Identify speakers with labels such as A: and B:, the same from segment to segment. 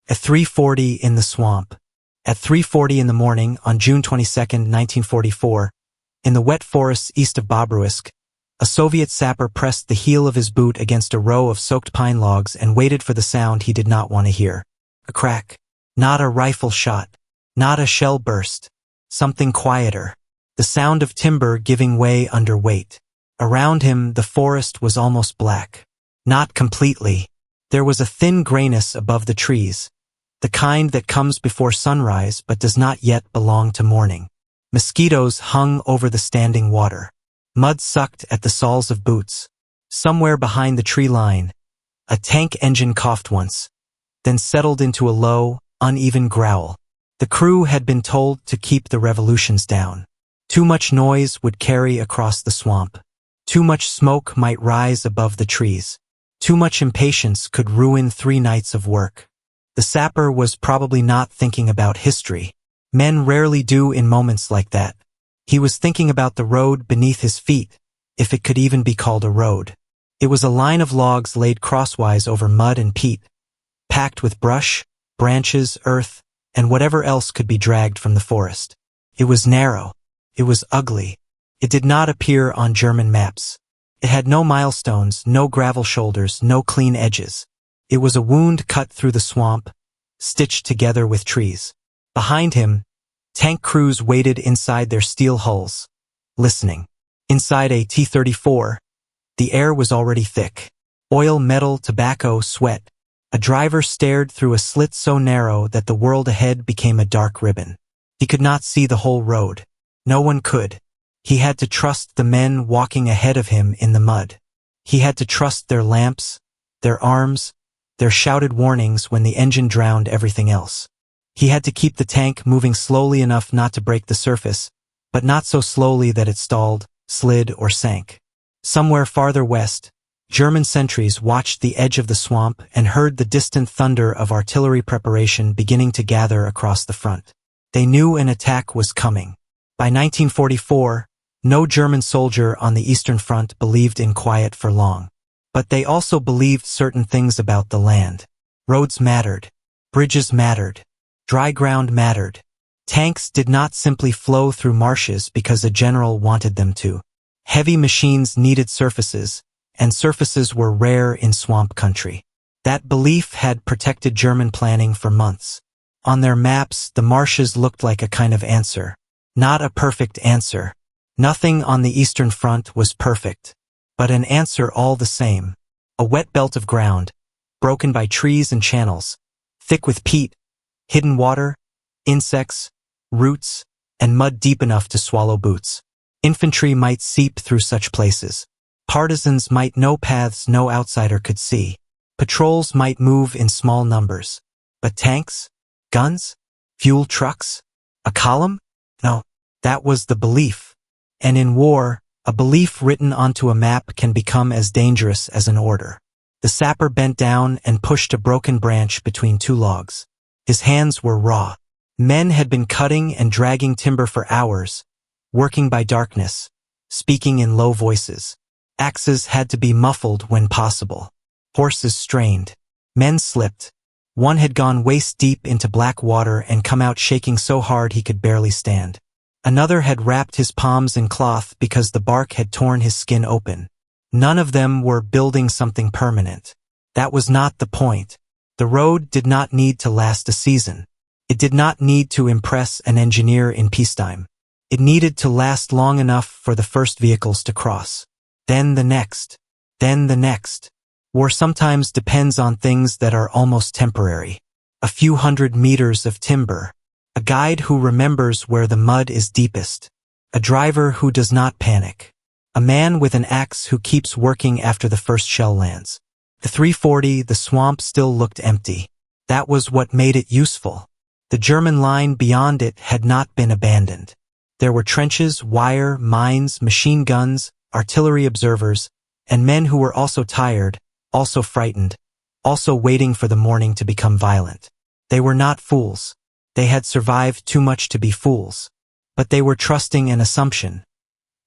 A: At 3:40 in the swamp. At 3:40 in the morning on June 22, 1944, in the wet forests east of Byelorussia, a Soviet sapper pressed the heel of his boot against a row of soaked pine logs and waited for the sound he did not want to hear. A crack. Not a rifle shot. Not a shell burst. Something quieter. The sound of timber giving way under weight. Around him, the forest was almost black. Not completely. There was a thin grayness above the trees, the kind that comes before sunrise but does not yet belong to morning. Mosquitoes hung over the standing water. Mud sucked at the soles of boots. Somewhere behind the tree line, a tank engine coughed once, then settled into a low, uneven growl. The crew had been told to keep the revolutions down. Too much noise would carry across the swamp. Too much smoke might rise above the trees. Too much impatience could ruin 3 nights of work. The sapper was probably not thinking about history. Men rarely do in moments like that. He was thinking about the road beneath his feet, if it could even be called a road. It was a line of logs laid crosswise over mud and peat, packed with brush, branches, earth, and whatever else could be dragged from the forest. It was narrow. It was ugly. It did not appear on German maps. It had no milestones, no gravel shoulders, no clean edges. It was a wound cut through the swamp, stitched together with trees. Behind him, tank crews waited inside their steel hulls, listening. Inside a T-34, the air was already thick. Oil, metal, tobacco, sweat. A driver stared through a slit so narrow that the world ahead became a dark ribbon. He could not see the whole road. No one could. He had to trust the men walking ahead of him in the mud. He had to trust their lamps, their arms, their shouted warnings when the engine drowned everything else. He had to keep the tank moving slowly enough not to break the surface, but not so slowly that it stalled, slid, or sank. Somewhere farther west, German sentries watched the edge of the swamp and heard the distant thunder of artillery preparation beginning to gather across the front. They knew an attack was coming. By 1944, no German soldier on the Eastern Front believed in quiet for long. But they also believed certain things about the land. Roads mattered. Bridges mattered. Dry ground mattered. Tanks did not simply flow through marshes because a general wanted them to. Heavy machines needed surfaces, and surfaces were rare in swamp country. That belief had protected German planning for months. On their maps, the marshes looked like a kind of answer. Not a perfect answer. Nothing on the Eastern Front was perfect. But an answer all the same. A wet belt of ground, broken by trees and channels, thick with peat, hidden water, insects, roots, and mud deep enough to swallow boots. Infantry might seep through such places. Partisans might know paths no outsider could see. Patrols might move in small numbers. But tanks? Guns? Fuel trucks? A column? No, that was the belief. And in war, a belief written onto a map can become as dangerous as an order. The sapper bent down and pushed a broken branch between 2 logs. His hands were raw. Men had been cutting and dragging timber for hours, working by darkness, speaking in low voices. Axes had to be muffled when possible. Horses strained. Men slipped. One had gone waist deep into black water and come out shaking so hard he could barely stand. Another had wrapped his palms in cloth because the bark had torn his skin open. None of them were building something permanent. That was not the point. The road did not need to last a season. It did not need to impress an engineer in peacetime. It needed to last long enough for the first vehicles to cross. Then the next. Then the next. War sometimes depends on things that are almost temporary. A few 100 meters of timber. A guide who remembers where the mud is deepest. A driver who does not panic. A man with an axe who keeps working after the first shell lands. At 3:40, the swamp still looked empty. That was what made it useful. The German line beyond it had not been abandoned. There were trenches, wire, mines, machine guns, artillery observers, and men who were also tired, also frightened, also waiting for the morning to become violent. They were not fools. They had survived too much to be fools. But they were trusting an assumption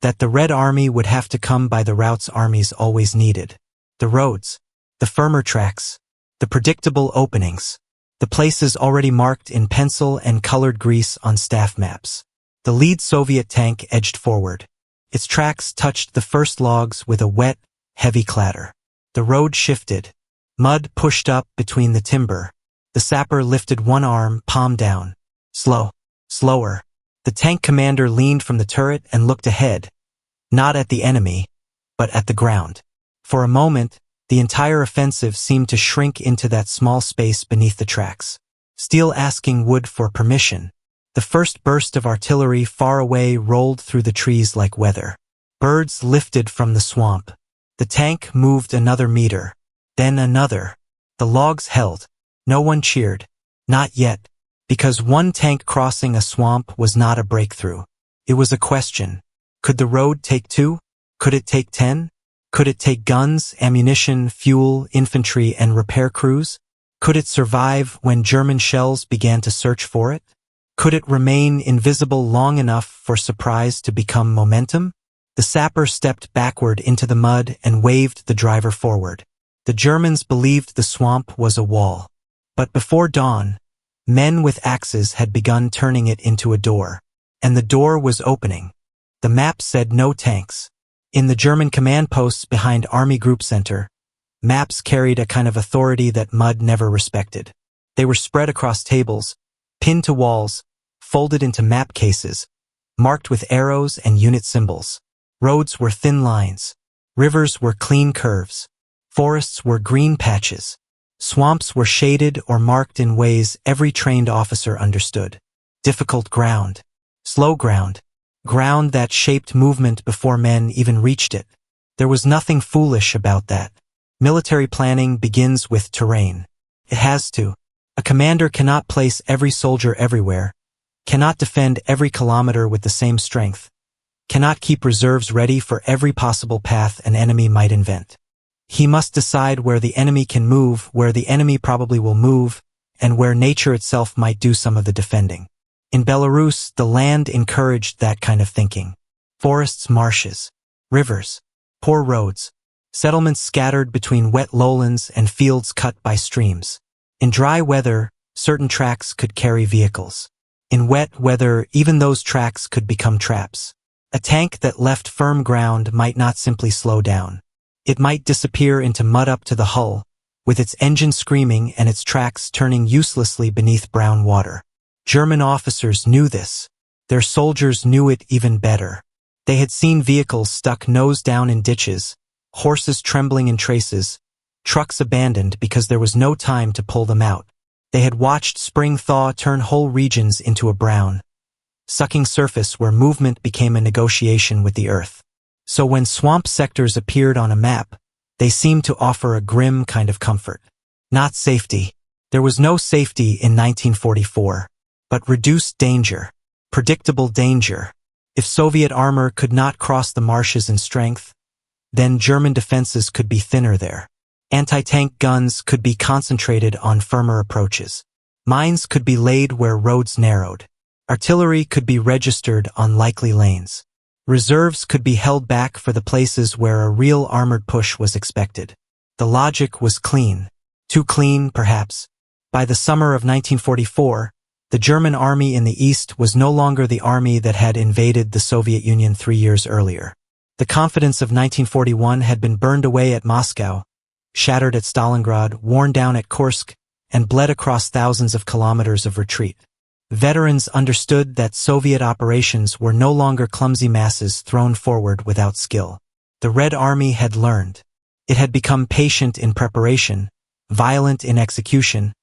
A: that the Red Army would have to come by the routes armies always needed. The roads, the firmer tracks, the predictable openings. the places already marked in pencil and colored grease on staff maps. The lead Soviet tank edged forward. Its tracks touched the first logs with a wet, heavy clatter. The road shifted. Mud pushed up between the timber. The sapper lifted one arm, palm down. Slower. The tank commander leaned from the turret and looked ahead, not at the enemy, but at the ground. For a moment, the entire offensive seemed to shrink into that small space beneath the tracks. Steel asking wood for permission. The first burst of artillery far away rolled through the trees like weather. Birds lifted from the swamp. The tank moved another meter, then another. The logs held. No one cheered. Not yet, because one tank crossing a swamp was not a breakthrough. It was a question. Could the road take 2? Could it take 10? Could it take guns, ammunition, fuel, infantry, and repair crews? Could it survive when German shells began to search for it? Could it remain invisible long enough for surprise to become momentum? The sapper stepped backward into the mud and waved the driver forward. The Germans believed the swamp was a wall. But before dawn, men with axes had begun turning it into a door. And the door was opening. The map said no tanks. In the German command posts behind Army Group Center, maps carried a kind of authority that mud never respected. They were spread across tables, pinned to walls, folded into map cases, marked with arrows and unit symbols. Roads were thin lines. Rivers were clean curves. Forests were green patches. Swamps were shaded or marked in ways every trained officer understood. Difficult ground. Slow ground. Ground that shaped movement before men even reached it. There was nothing foolish about that. Military planning begins with terrain. It has to. A commander cannot place every soldier everywhere, cannot defend every kilometer with the same strength, cannot keep reserves ready for every possible path an enemy might invent. He must decide where the enemy can move, where the enemy probably will move, and where nature itself might do some of the defending. In Belarus, the land encouraged that kind of thinking. Forests, marshes, rivers, poor roads, settlements scattered between wet lowlands and fields cut by streams. In dry weather, certain tracks could carry vehicles. In wet weather, even those tracks could become traps. A tank that left firm ground might not simply slow down. It might disappear into mud up to the hull, with its engine screaming and its tracks turning uselessly beneath brown water. German officers knew this. Their soldiers knew it even better. They had seen vehicles stuck nose down in ditches, horses trembling in traces, trucks abandoned because there was no time to pull them out. They had watched spring thaw turn whole regions into a brown, sucking surface where movement became a negotiation with the earth. So when swamp sectors appeared on a map, they seemed to offer a grim kind of comfort. Not safety. There was no safety in 1944, but reduced danger, predictable danger. If Soviet armor could not cross the marshes in strength, then German defenses could be thinner there. Anti-tank guns could be concentrated on firmer approaches. Mines could be laid where roads narrowed. Artillery could be registered on likely lanes. Reserves could be held back for the places where a real armored push was expected. The logic was clean. Too clean, perhaps. By the summer of 1944, the German army in the east was no longer the army that had invaded the Soviet Union 3 years earlier. The confidence of 1941 had been burned away at Moscow, shattered at Stalingrad, worn down at Kursk, and bled across thousands of kilometers of retreat. Veterans understood that Soviet operations were no longer clumsy masses thrown forward without skill. The Red Army had learned. It had become patient in preparation, violent in execution,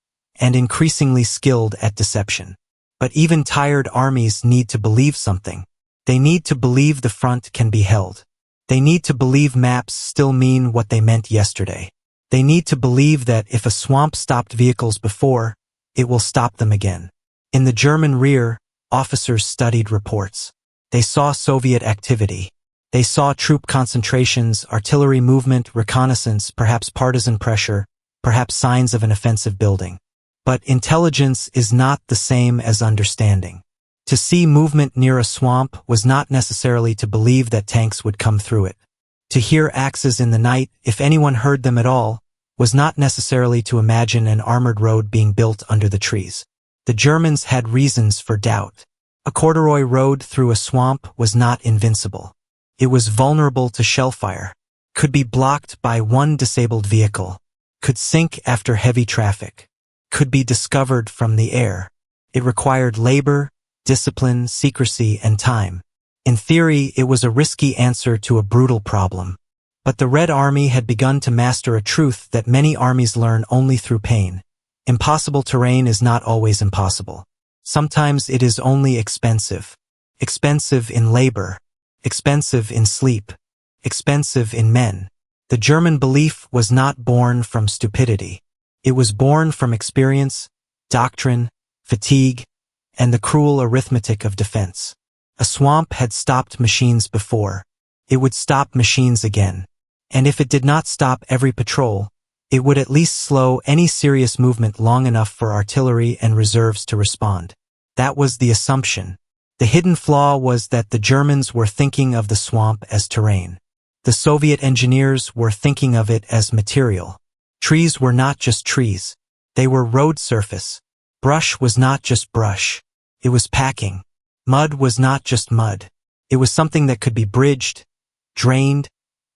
A: and increasingly skilled at deception. But even tired armies need to believe something. They need to believe the front can be held. They need to believe maps still mean what they meant yesterday. They need to believe that if a swamp stopped vehicles before, it will stop them again. In the German rear, officers studied reports. They saw Soviet activity. They saw troop concentrations, artillery movement, reconnaissance, perhaps partisan pressure, perhaps signs of an offensive building. But intelligence is not the same as understanding. To see movement near a swamp was not necessarily to believe that tanks would come through it. To hear axes in the night, if anyone heard them at all, was not necessarily to imagine an armored road being built under the trees. The Germans had reasons for doubt. A corduroy road through a swamp was not invincible. It was vulnerable to shellfire, could be blocked by one disabled vehicle, could sink after heavy traffic, could be discovered from the air. It required labor, discipline, secrecy, and time. In theory, it was a risky answer to a brutal problem. But the Red Army had begun to master a truth that many armies learn only through pain. Impossible terrain is not always impossible. Sometimes it is only expensive. Expensive in labor, expensive in sleep, expensive in men. The German belief was not born from stupidity. It was born from experience, doctrine, fatigue, and the cruel arithmetic of defense. A swamp had stopped machines before. It would stop machines again. And if it did not stop every patrol, it would at least slow any serious movement long enough for artillery and reserves to respond. That was the assumption. The hidden flaw was that the Germans were thinking of the swamp as terrain. The Soviet engineers were thinking of it as material. Trees were not just trees. They were road surface. Brush was not just brush. It was packing. Mud was not just mud. It was something that could be bridged, drained,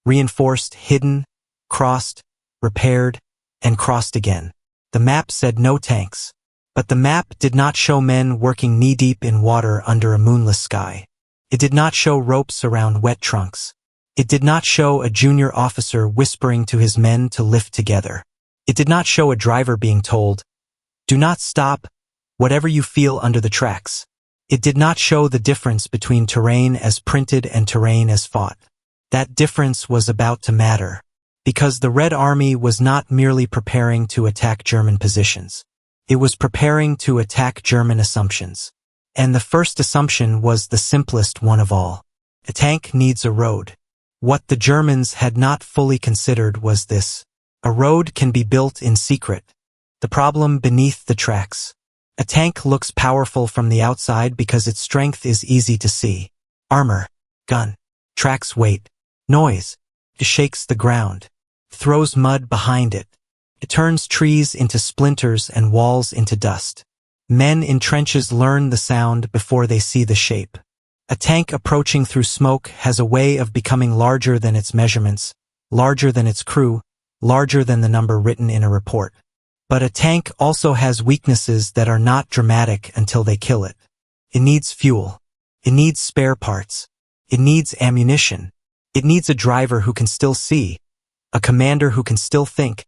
A: reinforced, hidden, crossed, repaired, and crossed again. The map said no tanks. But the map did not show men working knee-deep in water under a moonless sky. It did not show ropes around wet trunks. It did not show a junior officer whispering to his men to lift together. It did not show a driver being told, "Do not stop, whatever you feel under the tracks." It did not show the difference between terrain as printed and terrain as fought. That difference was about to matter, because the Red Army was not merely preparing to attack German positions. It was preparing to attack German assumptions. And the first assumption was the simplest one of all. A tank needs a road. What the Germans had not fully considered was this. A road can be built in secret. The problem beneath the tracks. A tank looks powerful from the outside because its strength is easy to see. Armor, gun, tracks weight, noise. It shakes the ground, throws mud behind it. It turns trees into splinters and walls into dust. Men in trenches learn the sound before they see the shape. A tank approaching through smoke has a way of becoming larger than its measurements, larger than its crew, larger than the number written in a report. But a tank also has weaknesses that are not dramatic until they kill it. It needs fuel. It needs spare parts. It needs ammunition. It needs a driver who can still see, a commander who can still think,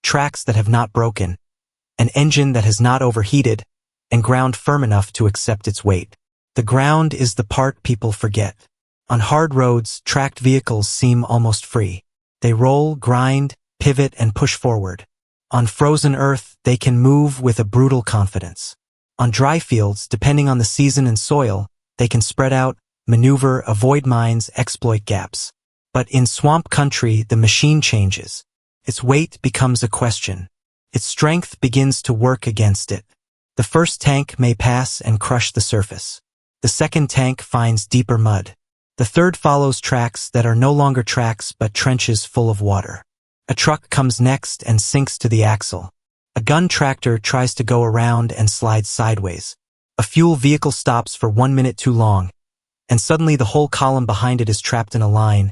A: tracks that have not broken, an engine that has not overheated, and ground firm enough to accept its weight. The ground is the part people forget. On hard roads, tracked vehicles seem almost free. They roll, grind, pivot, and push forward. On frozen earth, they can move with a brutal confidence. On dry fields, depending on the season and soil, they can spread out, maneuver, avoid mines, exploit gaps. But in swamp country, the machine changes. Its weight becomes a question. Its strength begins to work against it. The first tank may pass and crush the surface. The second tank finds deeper mud. The third follows tracks that are no longer tracks but trenches full of water. A truck comes next and sinks to the axle. A gun tractor tries to go around and slides sideways. A fuel vehicle stops for 1 minute too long, and suddenly the whole column behind it is trapped in a line.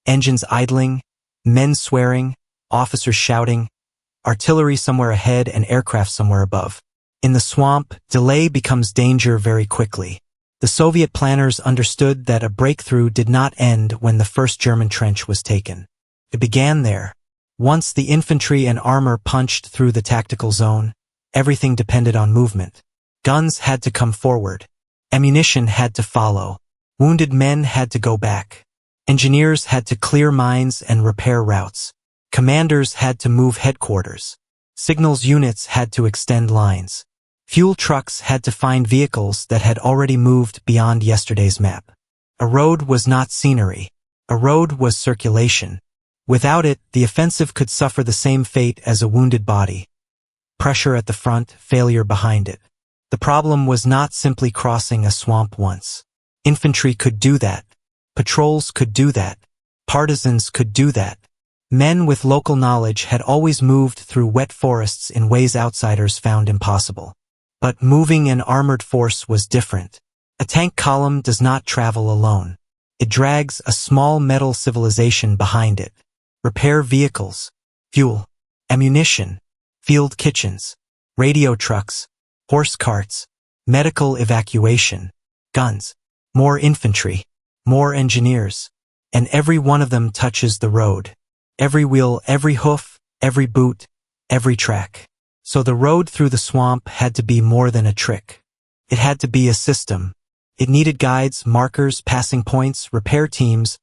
A: Engines idling, men swearing, officers shouting, artillery somewhere ahead and aircraft somewhere above. In the swamp, delay becomes danger very quickly. The Soviet planners understood that a breakthrough did not end when the first German trench was taken. It began there. Once the infantry and armor punched through the tactical zone, everything depended on movement. Guns had to come forward. Ammunition had to follow. Wounded men had to go back. Engineers had to clear mines and repair routes. Commanders had to move headquarters. Signals units had to extend lines. Fuel trucks had to find vehicles that had already moved beyond yesterday's map. A road was not scenery. A road was circulation. Without it, the offensive could suffer the same fate as a wounded body. Pressure at the front, failure behind it. The problem was not simply crossing a swamp once. Infantry could do that. Patrols could do that. Partisans could do that. Men with local knowledge had always moved through wet forests in ways outsiders found impossible. But moving an armored force was different. A tank column does not travel alone. It drags a small metal civilization behind it. Repair vehicles, fuel, ammunition, field kitchens, radio trucks, horse carts, medical evacuation, guns, more infantry, more engineers, and every one of them touches the road. Every wheel, every hoof, every boot, every track. So the road through the swamp had to be more than a trick. It had to be a system. It needed guides, markers, passing points, repair teams,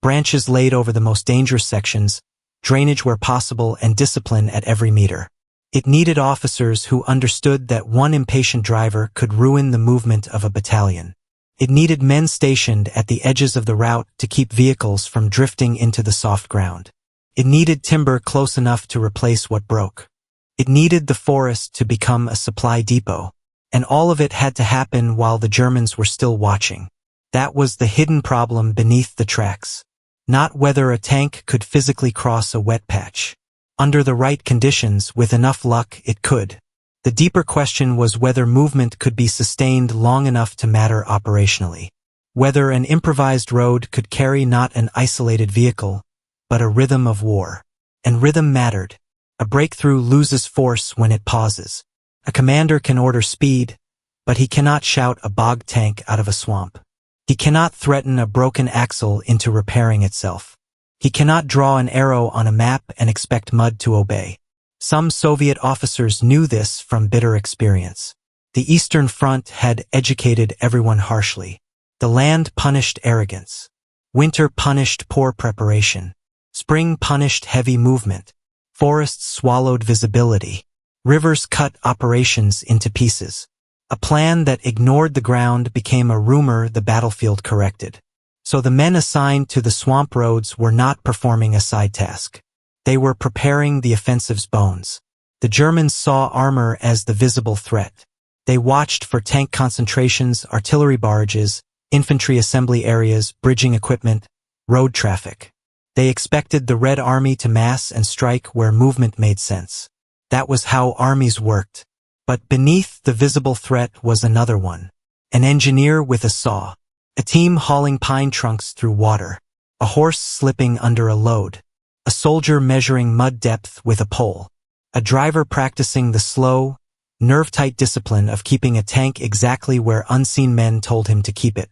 A: branches laid over the most dangerous sections, drainage where possible, and discipline at every meter. It needed officers who understood that one impatient driver could ruin the movement of a battalion. It needed men stationed at the edges of the route to keep vehicles from drifting into the soft ground. It needed timber close enough to replace what broke. It needed the forest to become a supply depot. And all of it had to happen while the Germans were still watching. That was the hidden problem beneath the tracks. Not whether a tank could physically cross a wet patch. Under the right conditions, with enough luck, it could. The deeper question was whether movement could be sustained long enough to matter operationally. Whether an improvised road could carry not an isolated vehicle, but a rhythm of war. And rhythm mattered. A breakthrough loses force when it pauses. A commander can order speed, but he cannot shout a bog tank out of a swamp. He cannot threaten a broken axle into repairing itself. He cannot draw an arrow on a map and expect mud to obey. Some Soviet officers knew this from bitter experience. The Eastern Front had educated everyone harshly. The land punished arrogance. Winter punished poor preparation. Spring punished heavy movement. Forests swallowed visibility. Rivers cut operations into pieces. A plan that ignored the ground became a rumor the battlefield corrected. So the men assigned to the swamp roads were not performing a side task. They were preparing the offensive's bones. The Germans saw armor as the visible threat. They watched for tank concentrations, artillery barrages, infantry assembly areas, bridging equipment, road traffic. They expected the Red Army to mass and strike where movement made sense. That was how armies worked. But beneath the visible threat was another one. An engineer with a saw. A team hauling pine trunks through water. A horse slipping under a load. A soldier measuring mud depth with a pole. A driver practicing the slow, nerve-tight discipline of keeping a tank exactly where unseen men told him to keep it.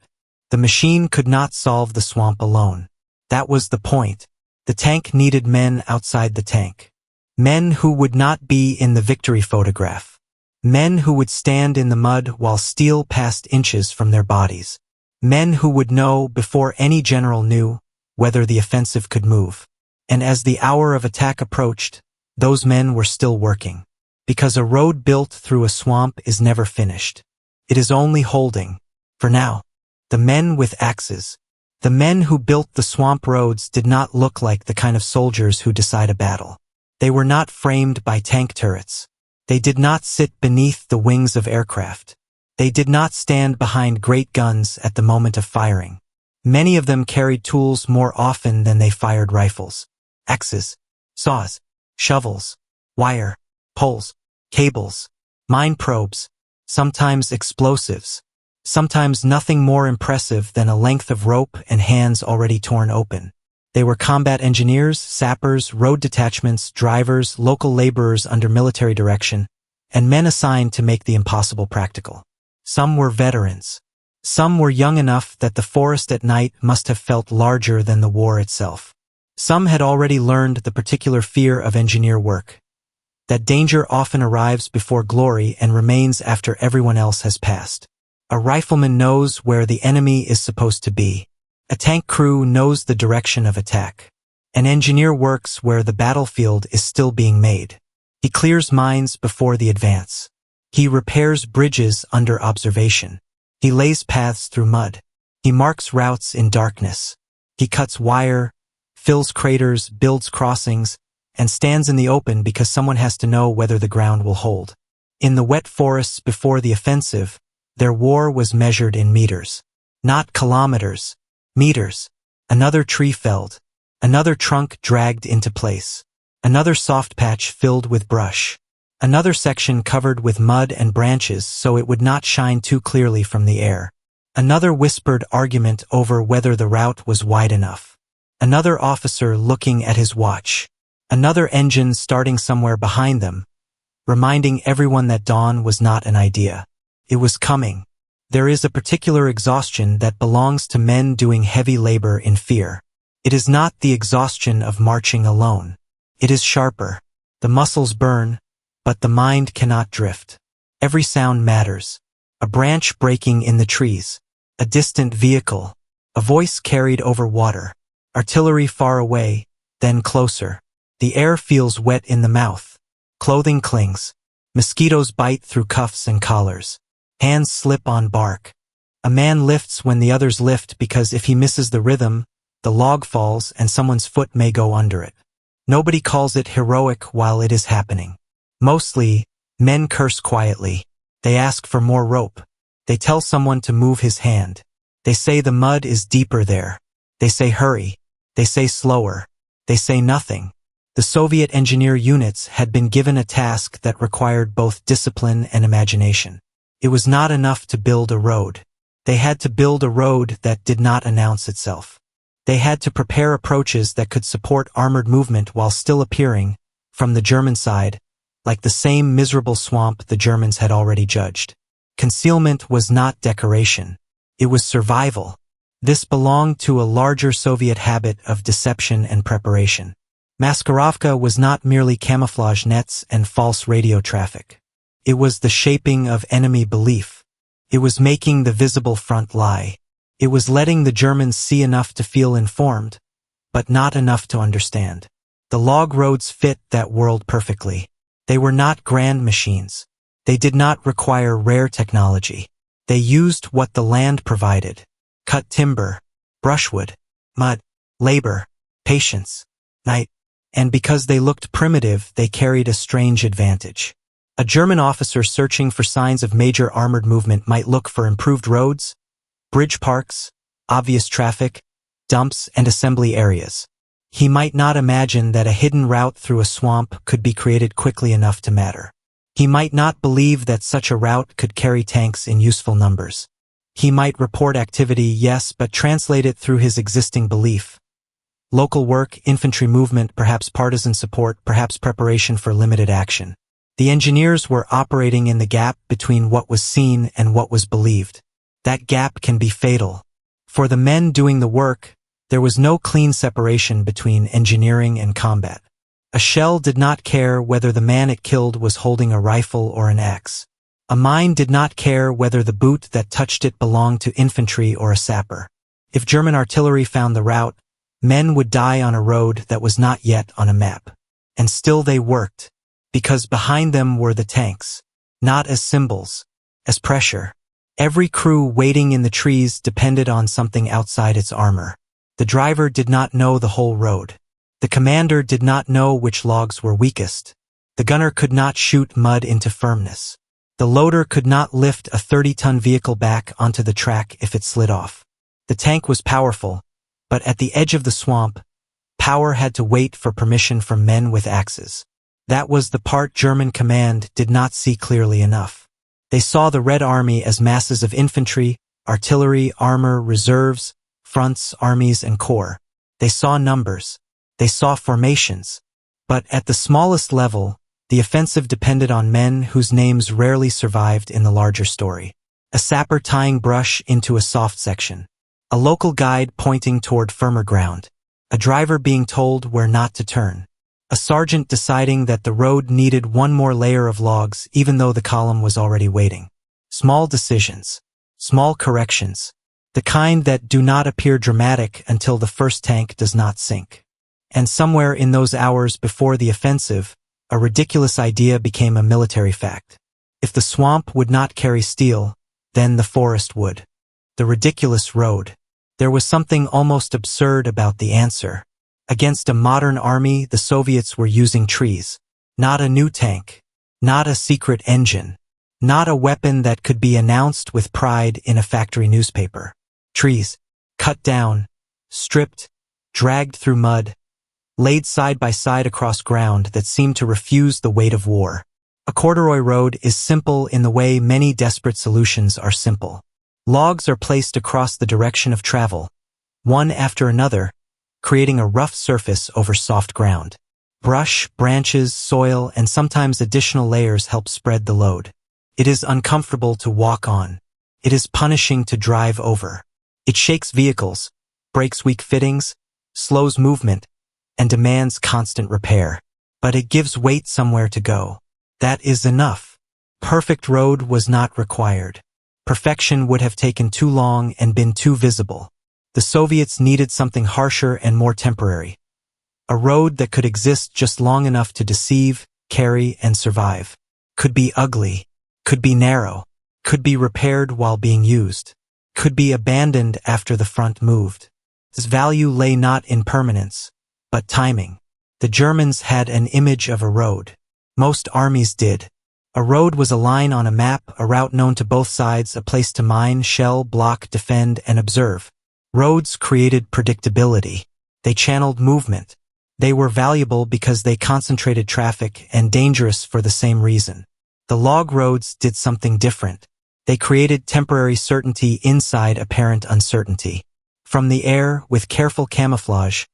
A: The machine could not solve the swamp alone. That was the point. The tank needed men outside the tank. Men who would not be in the victory photograph. Men who would stand in the mud while steel passed inches from their bodies. Men who would know before any general knew whether the offensive could move. And as the hour of attack approached, those men were still working. Because a road built through a swamp is never finished. It is only holding. For now. The men with axes. The men who built the swamp roads did not look like the kind of soldiers who decide a battle. They were not framed by tank turrets. They did not sit beneath the wings of aircraft. They did not stand behind great guns at the moment of firing. Many of them carried tools more often than they fired rifles. Axes, saws, shovels, wire, poles, cables, mine probes, sometimes explosives, sometimes nothing more impressive than a length of rope and hands already torn open. They were combat engineers, sappers, road detachments, drivers, local laborers under military direction, and men assigned to make the impossible practical. Some were veterans. Some were young enough that the forest at night must have felt larger than the war itself. Some had already learned the particular fear of engineer work. That danger often arrives before glory and remains after everyone else has passed. A rifleman knows where the enemy is supposed to be. A tank crew knows the direction of attack. An engineer works where the battlefield is still being made. He clears mines before the advance. He repairs bridges under observation. He lays paths through mud. He marks routes in darkness. He cuts wire, fills craters, builds crossings, and stands in the open because someone has to know whether the ground will hold. In the wet forests before the offensive, their war was measured in meters. Not kilometers. Meters. Another tree felled. Another trunk dragged into place. Another soft patch filled with brush. Another section covered with mud and branches so it would not shine too clearly from the air. Another whispered argument over whether the route was wide enough. Another officer looking at his watch. Another engine starting somewhere behind them, reminding everyone that dawn was not an idea. It was coming. There is a particular exhaustion that belongs to men doing heavy labor in fear. It is not the exhaustion of marching alone. It is sharper. The muscles burn, but the mind cannot drift. Every sound matters. A branch breaking in the trees. A distant vehicle. A voice carried over water. Artillery far away, then closer. The air feels wet in the mouth. Clothing clings. Mosquitoes bite through cuffs and collars. Hands slip on bark. A man lifts when the others lift because if he misses the rhythm, the log falls and someone's foot may go under it. Nobody calls it heroic while it is happening. Mostly, men curse quietly. They ask for more rope. They tell someone to move his hand. They say the mud is deeper there. They say hurry. They say slower. They say nothing. The Soviet engineer units had been given a task that required both discipline and imagination. It was not enough to build a road. They had to build a road that did not announce itself. They had to prepare approaches that could support armored movement while still appearing, from the German side, like the same miserable swamp the Germans had already judged. Concealment was not decoration. It was survival. This belonged to a larger Soviet habit of deception and preparation. Maskirovka was not merely camouflage nets and false radio traffic. It was the shaping of enemy belief. It was making the visible front lie. It was letting the Germans see enough to feel informed, but not enough to understand. The log roads fit that world perfectly. They were not grand machines. They did not require rare technology. They used what the land provided. Cut timber, brushwood, mud, labor, patience, night. And because they looked primitive, they carried a strange advantage. A German officer searching for signs of major armored movement might look for improved roads, bridge parks, obvious traffic, dumps, and assembly areas. He might not imagine that a hidden route through a swamp could be created quickly enough to matter. He might not believe that such a route could carry tanks in useful numbers. He might report activity, yes, but translate it through his existing belief. Local work, infantry movement, perhaps partisan support, perhaps preparation for limited action. The engineers were operating in the gap between what was seen and what was believed. That gap can be fatal. For the men doing the work, there was no clean separation between engineering and combat. A shell did not care whether the man it killed was holding a rifle or an axe. A mine did not care whether the boot that touched it belonged to infantry or a sapper. If German artillery found the route, men would die on a road that was not yet on a map. And still they worked. Because behind them were the tanks, not as symbols, as pressure. Every crew waiting in the trees depended on something outside its armor. The driver did not know the whole road. The commander did not know which logs were weakest. The gunner could not shoot mud into firmness. The loader could not lift a 30-ton vehicle back onto the track if it slid off. The tank was powerful, but at the edge of the swamp, power had to wait for permission from men with axes. That was the part German command did not see clearly enough. They saw the Red Army as masses of infantry, artillery, armor, reserves, fronts, armies, and corps. They saw numbers. They saw formations. But at the smallest level, the offensive depended on men whose names rarely survived in the larger story. A sapper tying brush into a soft section. A local guide pointing toward firmer ground. A driver being told where not to turn. A sergeant deciding that the road needed one more layer of logs even though the column was already waiting. Small decisions. Small corrections. The kind that do not appear dramatic until the first tank does not sink. And somewhere in those hours before the offensive, a ridiculous idea became a military fact. If the swamp would not carry steel, then the forest would. The ridiculous road. There was something almost absurd about the answer. Against a modern army, the Soviets were using trees. Not a new tank. Not a secret engine. Not a weapon that could be announced with pride in a factory newspaper. Trees. Cut down. Stripped. dragged through mud, laid side by side across ground that seemed to refuse the weight of war. A corduroy road is simple in the way many desperate solutions are simple. Logs are placed across the direction of travel, one after another, creating a rough surface over soft ground. Brush, branches, soil, and sometimes additional layers help spread the load. It is uncomfortable to walk on. It is punishing to drive over. It shakes vehicles, breaks weak fittings, slows movement, and demands constant repair. But it gives weight somewhere to go. That is enough. Perfect road was not required. Perfection would have taken too long and been too visible. The Soviets needed something harsher and more temporary. A road that could exist just long enough to deceive, carry, and survive. Could be ugly. Could be narrow. Could be repaired while being used. Could be abandoned after the front moved. Its value lay not in permanence, but timing. The Germans had an image of a road. Most armies did. A road was a line on a map, a route known to both sides, a place to mine, shell, block, defend, and observe. Roads created predictability. They channeled movement. They were valuable because they concentrated traffic, and dangerous for the same reason. The log roads did something different. They created temporary certainty inside apparent uncertainty. From the air, with careful camouflage,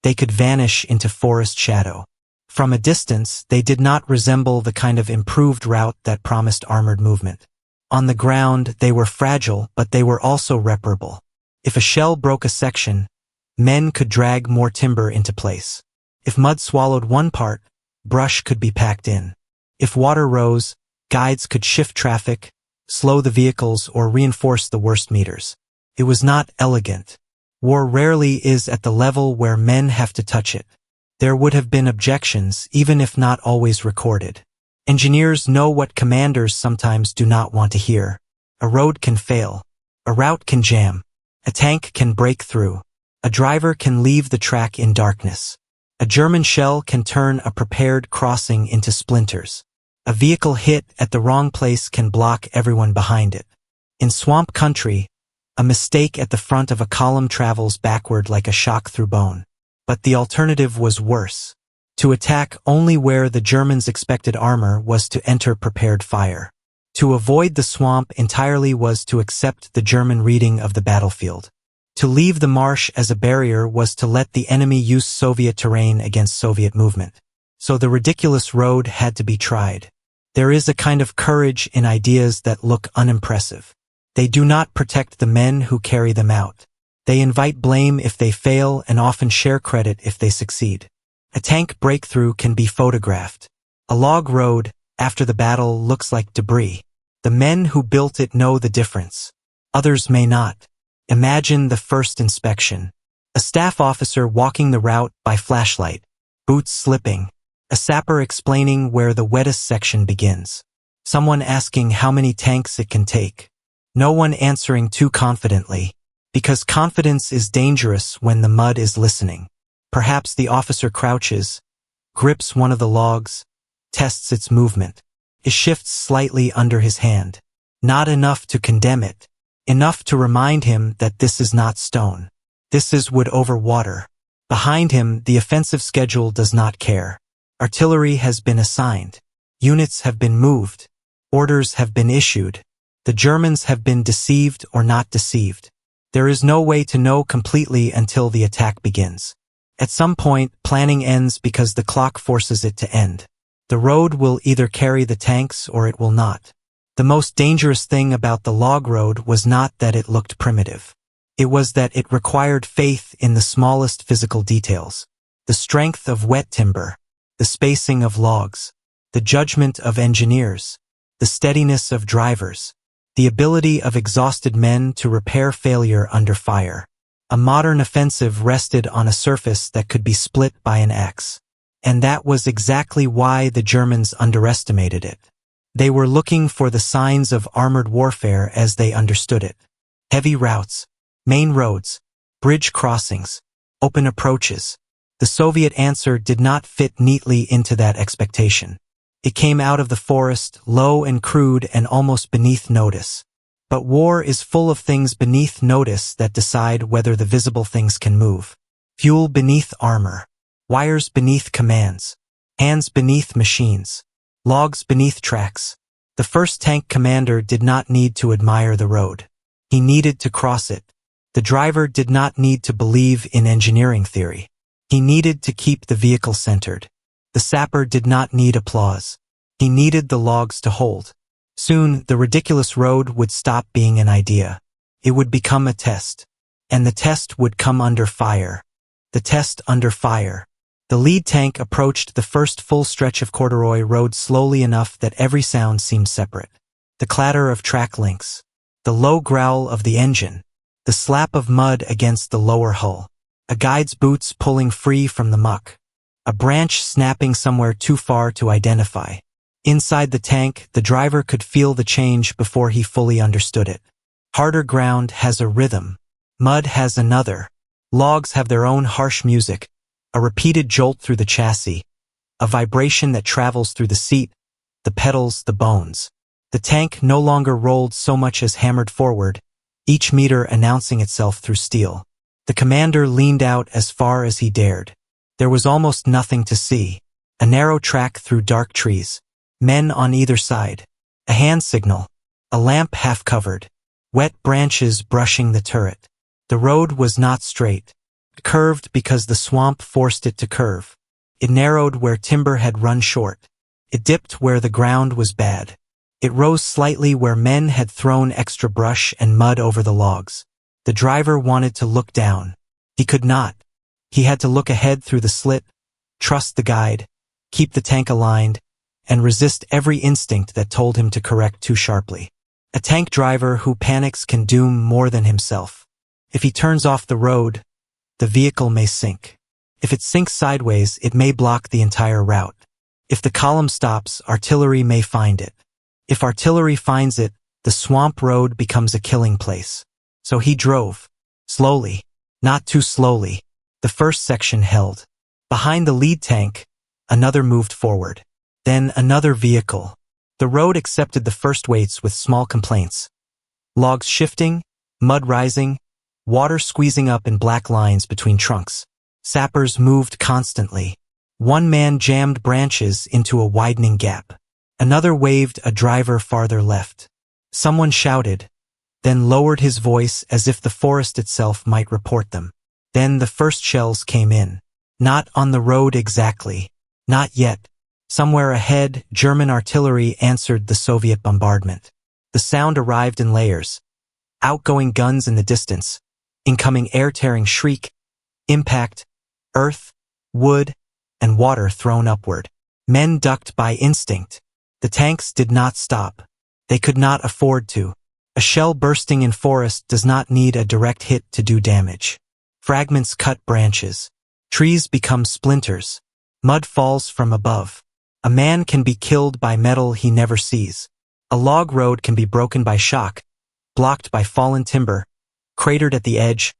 A: they could vanish into forest shadow. From a distance, they did not resemble the kind of improved route that promised armored movement. On the ground, they were fragile, but they were also reparable. If a shell broke a section, men could drag more timber into place. If mud swallowed one part, brush could be packed in. If water rose, guides could shift traffic, slow the vehicles, or reinforce the worst meters. It was not elegant. War rarely is at the level where men have to touch it. There would have been objections, even if not always recorded. Engineers know what commanders sometimes do not want to hear. A road can fail. A route can jam. A tank can break through. A driver can leave the track in darkness. A German shell can turn a prepared crossing into splinters. A vehicle hit at the wrong place can block everyone behind it. In swamp country, a mistake at the front of a column travels backward like a shock through bone. But the alternative was worse. To attack only where the Germans expected armor was to enter prepared fire. To avoid the swamp entirely was to accept the German reading of the battlefield. To leave the marsh as a barrier was to let the enemy use Soviet terrain against Soviet movement. So the ridiculous road had to be tried. There is a kind of courage in ideas that look unimpressive. They do not protect the men who carry them out. They invite blame if they fail and often share credit if they succeed. A tank breakthrough can be photographed. A log road, after the battle, looks like debris. The men who built it know the difference. Others may not. Imagine the first inspection. A staff officer walking the route by flashlight, boots slipping. A sapper explaining where the wettest section begins. Someone asking how many tanks it can take. No one answering too confidently. Because confidence is dangerous when the mud is listening. Perhaps the officer crouches, grips one of the logs, tests its movement. It shifts slightly under his hand. Not enough to condemn it. Enough to remind him that this is not stone. This is wood over water. Behind him, the offensive schedule does not care. Artillery has been assigned. Units have been moved. Orders have been issued. The Germans have been deceived or not deceived. There is no way to know completely until the attack begins. At some point, planning ends because the clock forces it to end. The road will either carry the tanks or it will not. The most dangerous thing about the log road was not that it looked primitive. It was that it required faith in the smallest physical details. The strength of wet timber, the spacing of logs, the judgment of engineers, the steadiness of drivers, the ability of exhausted men to repair failure under fire. A modern offensive rested on a surface that could be split by an axe. And that was exactly why the Germans underestimated it. They were looking for the signs of armored warfare as they understood it. Heavy routes, main roads, bridge crossings, open approaches. The Soviet answer did not fit neatly into that expectation. It came out of the forest, low and crude and almost beneath notice. But war is full of things beneath notice that decide whether the visible things can move. Fuel beneath armor. Wires beneath commands. Hands beneath machines. Logs beneath tracks. The first tank commander did not need to admire the road. He needed to cross it. The driver did not need to believe in engineering theory. He needed to keep the vehicle centered. The sapper did not need applause. He needed the logs to hold. Soon, the ridiculous road would stop being an idea. It would become a test. And the test would come under fire. The test under fire. The lead tank approached the first full stretch of corduroy road slowly enough that every sound seemed separate. The clatter of track links. The low growl of the engine. The slap of mud against the lower hull. A guide's boots pulling free from the muck. A branch snapping somewhere too far to identify. Inside the tank, the driver could feel the change before he fully understood it. Harder ground has a rhythm. Mud has another. Logs have their own harsh music. A repeated jolt through the chassis. A vibration that travels through the seat, the pedals, the bones. The tank no longer rolled so much as hammered forward, each meter announcing itself through steel. The commander leaned out as far as he dared. There was almost nothing to see. A narrow track through dark trees. Men on either side. A hand signal. A lamp half covered. Wet branches brushing the turret. The road was not straight. It curved because the swamp forced it to curve. It narrowed where timber had run short. It dipped where the ground was bad. It rose slightly where men had thrown extra brush and mud over the logs. The driver wanted to look down. He could not. He had to look ahead through the slit, trust the guide, keep the tank aligned, and resist every instinct that told him to correct too sharply. A tank driver who panics can doom more than himself. If he turns off the road, the vehicle may sink. If it sinks sideways, it may block the entire route. If the column stops, artillery may find it. If artillery finds it, the swamp road becomes a killing place. So he drove. Slowly. Not too slowly. The first section held. Behind the lead tank, another moved forward. Then another vehicle. The road accepted the first weights with small complaints. Logs shifting, mud rising, water squeezing up in black lines between trunks. Sappers moved constantly. One man jammed branches into a widening gap. Another waved a driver farther left. Someone shouted, then lowered his voice as if the forest itself might report them. Then the first shells came in. Not on the road exactly. Not yet. Somewhere ahead, German artillery answered the Soviet bombardment. The sound arrived in layers. Outgoing guns in the distance. Incoming air-tearing shriek. Impact. Earth, wood, and water thrown upward. Men ducked by instinct. The tanks did not stop. They could not afford to. A shell bursting in forest does not need a direct hit to do damage. Fragments cut branches. Trees become splinters. Mud falls from above. A man can be killed by metal he never sees. A log road can be broken by shock, blocked by fallen timber, cratered at the edge,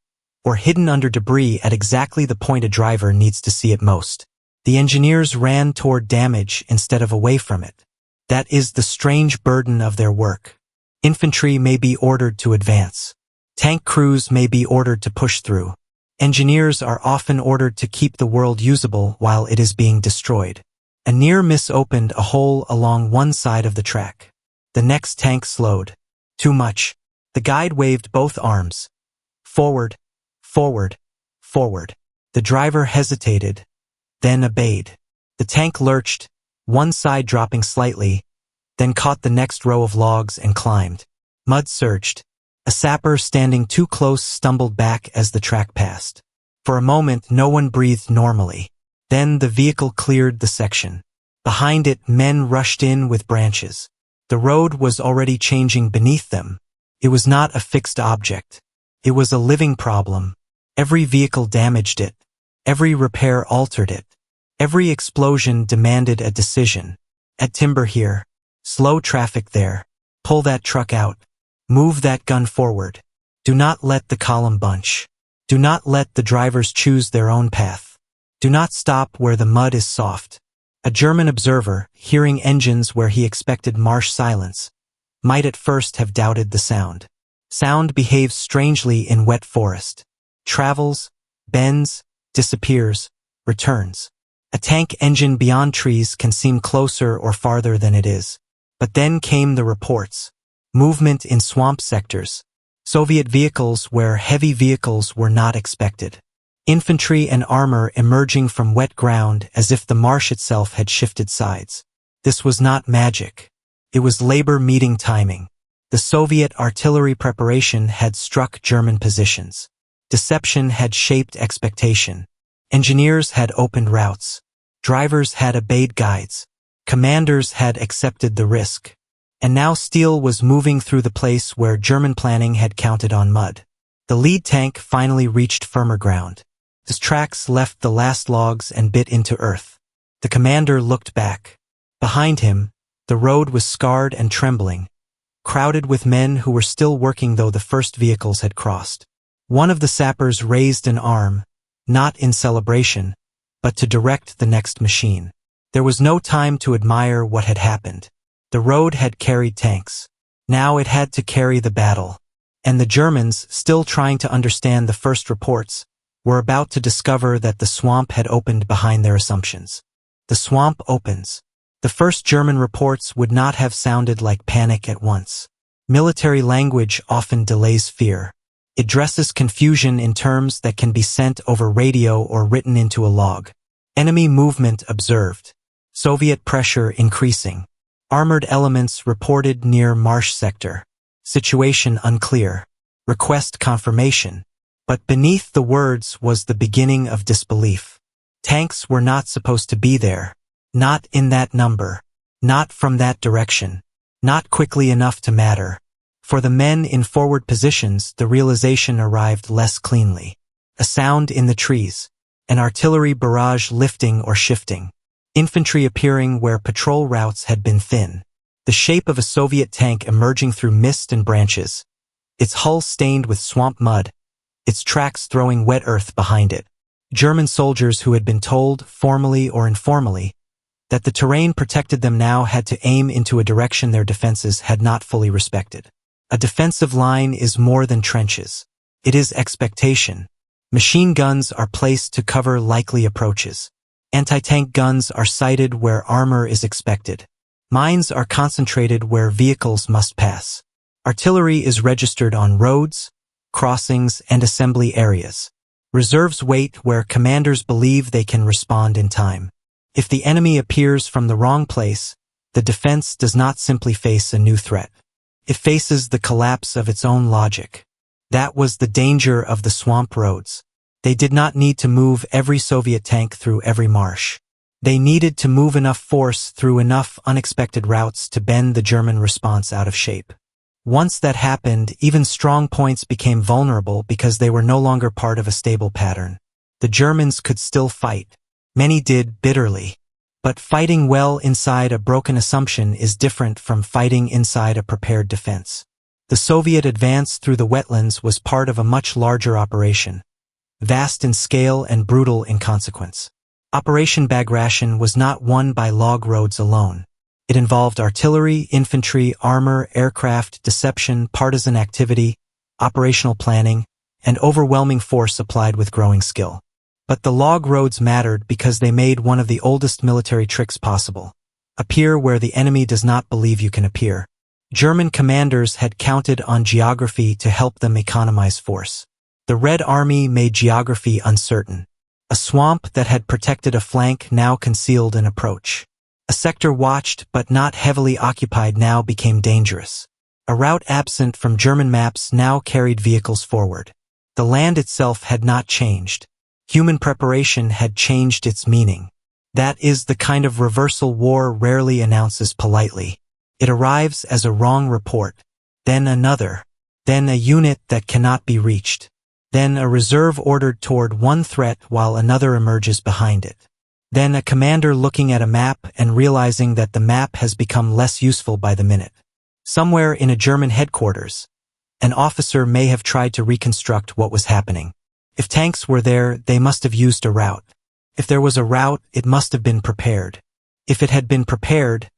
A: or hidden under debris at exactly the point a driver needs to see it most. The engineers ran toward damage instead of away from it. That is the strange burden of their work. Infantry may be ordered to advance. Tank crews may be ordered to push through. Engineers are often ordered to keep the world usable while it is being destroyed. A near miss opened a hole along one side of the track. The next tank slowed. Too much. The guide waved both arms. Forward, forward, forward. The driver hesitated, then obeyed. The tank lurched, one side dropping slightly, then caught the next row of logs and climbed. Mud surged. A sapper standing too close stumbled back as the track passed. For a moment, no one breathed normally. Then the vehicle cleared the section. Behind it, men rushed in with branches. The road was already changing beneath them. It was not a fixed object. It was a living problem. Every vehicle damaged it. Every repair altered it. Every explosion demanded a decision. Add timber here. Slow traffic there. Pull that truck out. Move that gun forward. Do not let the column bunch. Do not let the drivers choose their own path. Do not stop where the mud is soft. A German observer, hearing engines where he expected marsh silence, might at first have doubted the sound. Sound behaves strangely in wet forest. Travels, bends, disappears, returns. A tank engine beyond trees can seem closer or farther than it is. But then came the reports. Movement in swamp sectors. Soviet vehicles where heavy vehicles were not expected. Infantry and armor emerging from wet ground as if the marsh itself had shifted sides. This was not magic. It was labor meeting timing. The Soviet artillery preparation had struck German positions. Deception had shaped expectation. Engineers had opened routes. Drivers had obeyed guides. Commanders had accepted the risk. And now steel was moving through the place where German planning had counted on mud. The lead tank finally reached firmer ground. His tracks left the last logs and bit into earth. The commander looked back. Behind him, the road was scarred and trembling, crowded with men who were still working though the first vehicles had crossed. One of the sappers raised an arm, not in celebration, but to direct the next machine. There was no time to admire what had happened. The road had carried tanks. Now it had to carry the battle. And the Germans, still trying to understand the first reports, were about to discover that the swamp had opened behind their assumptions. The swamp opens. The first German reports would not have sounded like panic at once. Military language often delays fear. It dresses confusion in terms that can be sent over radio or written into a log. Enemy movement observed. Soviet pressure increasing. Armored elements reported near marsh sector. Situation unclear. Request confirmation. But beneath the words was the beginning of disbelief. Tanks were not supposed to be there. Not in that number. Not from that direction. Not quickly enough to matter. For the men in forward positions, the realization arrived less cleanly. A sound in the trees. An artillery barrage lifting or shifting. Infantry appearing where patrol routes had been thin. The shape of a Soviet tank emerging through mist and branches. Its hull stained with swamp mud. Its tracks throwing wet earth behind it. German soldiers who had been told, formally or informally, that the terrain protected them now had to aim into a direction their defenses had not fully respected. A defensive line is more than trenches. It is expectation. Machine guns are placed to cover likely approaches. Anti-tank guns are sighted where armor is expected. Mines are concentrated where vehicles must pass. Artillery is registered on roads, crossings, and assembly areas. Reserves wait where commanders believe they can respond in time. If the enemy appears from the wrong place, the defense does not simply face a new threat. It faces the collapse of its own logic. That was the danger of the swamp roads. They did not need to move every Soviet tank through every marsh. They needed to move enough force through enough unexpected routes to bend the German response out of shape. Once that happened, even strong points became vulnerable because they were no longer part of a stable pattern. The Germans could still fight. Many did bitterly. But fighting well inside a broken assumption is different from fighting inside a prepared defense. The Soviet advance through the wetlands was part of a much larger operation, vast in scale and brutal in consequence. Operation Bagration was not won by log roads alone. It involved artillery, infantry, armor, aircraft, deception, partisan activity, operational planning, and overwhelming force applied with growing skill. But the log roads mattered because they made one of the oldest military tricks possible. Appear where the enemy does not believe you can appear. German commanders had counted on geography to help them economize force. The Red Army made geography uncertain. A swamp that had protected a flank now concealed an approach. A sector watched but not heavily occupied now became dangerous. A route absent from German maps now carried vehicles forward. The land itself had not changed. Human preparation had changed its meaning. That is the kind of reversal war rarely announces politely. It arrives as a wrong report, then another, then a unit that cannot be reached, then a reserve ordered toward one threat while another emerges behind it. Then a commander looking at a map and realizing that the map has become less useful by the minute. Somewhere in a German headquarters, an officer may have tried to reconstruct what was happening. If tanks were there, they must have used a route. If there was a route, it must have been prepared. If it had been prepared,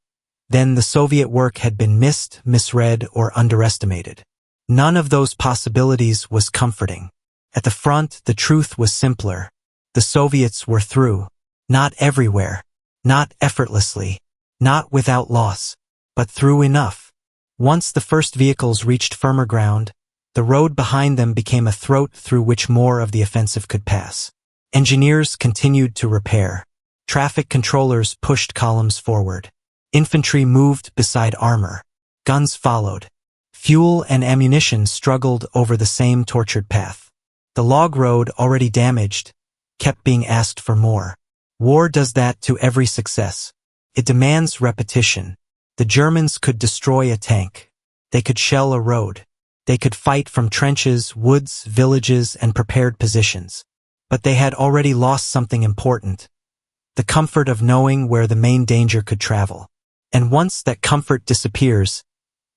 A: then the Soviet work had been missed, misread, or underestimated. None of those possibilities was comforting. At the front, the truth was simpler. The Soviets were through. Not everywhere. Not effortlessly. Not without loss. But through enough. Once the first vehicles reached firmer ground, the road behind them became a throat through which more of the offensive could pass. Engineers continued to repair. Traffic controllers pushed columns forward. Infantry moved beside armor. Guns followed. Fuel and ammunition struggled over the same tortured path. The log road, already damaged, kept being asked for more. War does that to every success. It demands repetition. The Germans could destroy a tank. They could shell a road. They could fight from trenches, woods, villages, and prepared positions. But they had already lost something important. The comfort of knowing where the main danger could travel. And once that comfort disappears,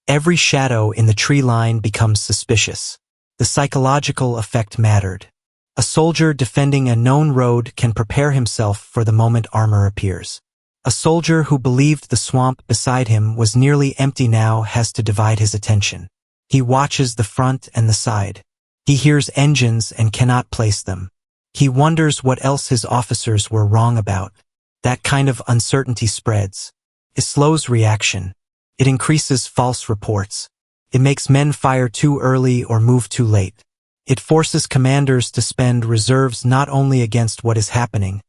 A: every shadow in the tree line becomes suspicious. The psychological effect mattered. A soldier defending a known road can prepare himself for the moment armor appears. A soldier who believed the swamp beside him was nearly empty now has to divide his attention. He watches the front and the side. He hears engines and cannot place them. He wonders what else his officers were wrong about. That kind of uncertainty spreads. It slows reaction. It increases false reports. It makes men fire too early or move too late. It forces commanders to spend reserves not only against what is happening,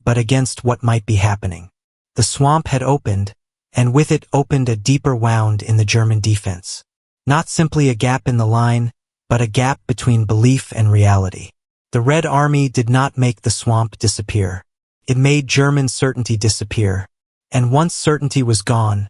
A: but against what might be happening. The swamp had opened, and with it opened a deeper wound in the German defense. Not simply a gap in the line, but a gap between belief and reality. The Red Army did not make the swamp disappear. It made German certainty disappear. And once certainty was gone,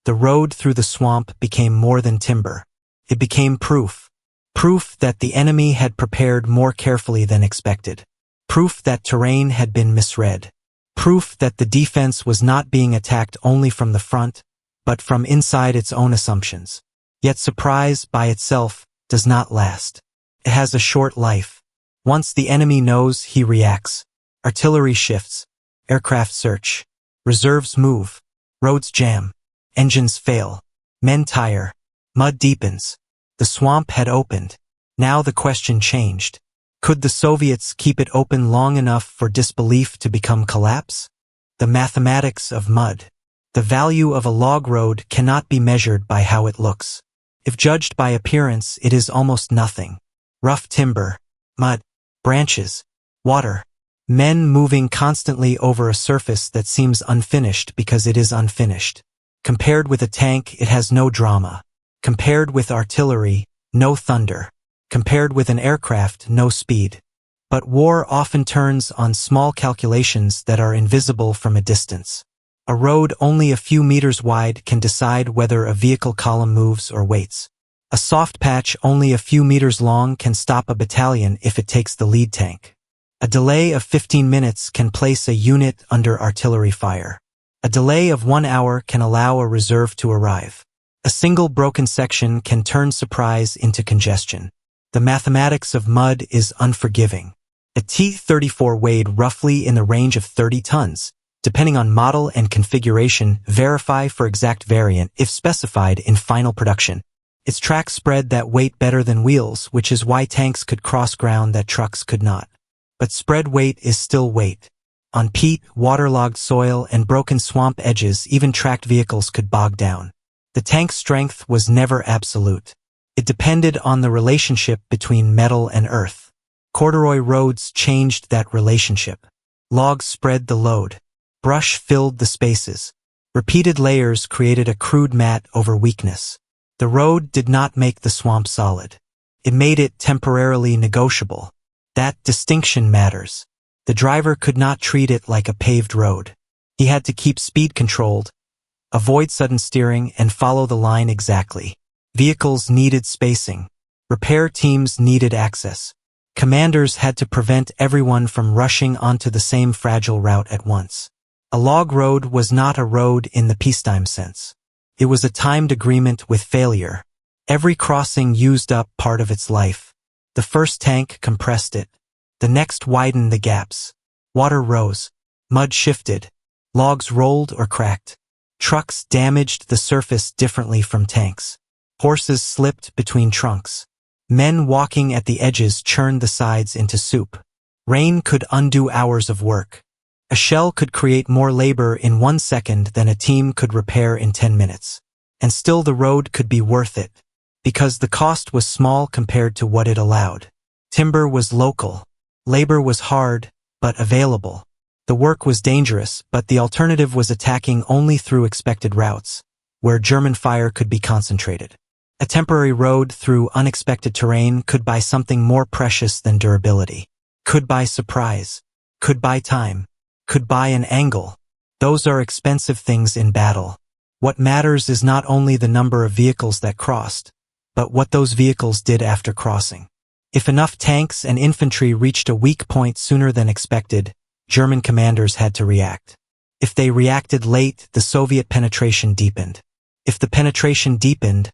A: the road through the swamp became more than timber. It became proof. Proof that the enemy had prepared more carefully than expected. Proof that terrain had been misread. Proof that the defense was not being attacked only from the front, but from inside its own assumptions. Yet surprise by itself does not last. It has a short life. Once the enemy knows, he reacts. Artillery shifts. Aircraft search. Reserves move. Roads jam. Engines fail. Men tire. Mud deepens. The swamp had opened. Now the question changed. Could the Soviets keep it open long enough for disbelief to become collapse? The mathematics of mud. The value of a log road cannot be measured by how it looks. If judged by appearance, it is almost nothing. Rough timber, mud, branches, water. Men moving constantly over a surface that seems unfinished because it is unfinished. Compared with a tank, it has no drama. Compared with artillery, no thunder. Compared with an aircraft, no speed. But war often turns on small calculations that are invisible from a distance. A road only a few meters wide can decide whether a vehicle column moves or waits. A soft patch only a few meters long can stop a battalion if it takes the lead tank. A delay of 15 minutes can place a unit under artillery fire. A delay of 1 hour can allow a reserve to arrive. A single broken section can turn surprise into congestion. The mathematics of mud is unforgiving. A T-34 weighed roughly in the range of 30 tons. Depending on model and configuration, verify for exact variant if specified in final production. Its tracks spread that weight better than wheels, which is why tanks could cross ground that trucks could not. But spread weight is still weight. On peat, waterlogged soil, and broken swamp edges, even tracked vehicles could bog down. The tank's strength was never absolute. It depended on the relationship between metal and earth. Corduroy roads changed that relationship. Logs spread the load. Brush filled the spaces. Repeated layers created a crude mat over weakness. The road did not make the swamp solid. It made it temporarily negotiable. That distinction matters. The driver could not treat it like a paved road. He had to keep speed controlled, avoid sudden steering, and follow the line exactly. Vehicles needed spacing. Repair teams needed access. Commanders had to prevent everyone from rushing onto the same fragile route at once. A log road was not a road in the peacetime sense. It was a timed agreement with failure. Every crossing used up part of its life. The first tank compressed it. The next widened the gaps. Water rose. Mud shifted. Logs rolled or cracked. Trucks damaged the surface differently from tanks. Horses slipped between trunks. Men walking at the edges churned the sides into soup. Rain could undo hours of work. A shell could create more labor in 1 second than a team could repair in 10 minutes. And still the road could be worth it, because the cost was small compared to what it allowed. Timber was local. Labor was hard, but available. The work was dangerous, but the alternative was attacking only through expected routes, where German fire could be concentrated. A temporary road through unexpected terrain could buy something more precious than durability. Could buy surprise. Could buy time. Could buy an angle. Those are expensive things in battle. What matters is not only the number of vehicles that crossed, but what those vehicles did after crossing. If enough tanks and infantry reached a weak point sooner than expected, German commanders had to react. If they reacted late, the Soviet penetration deepened. If the penetration deepened,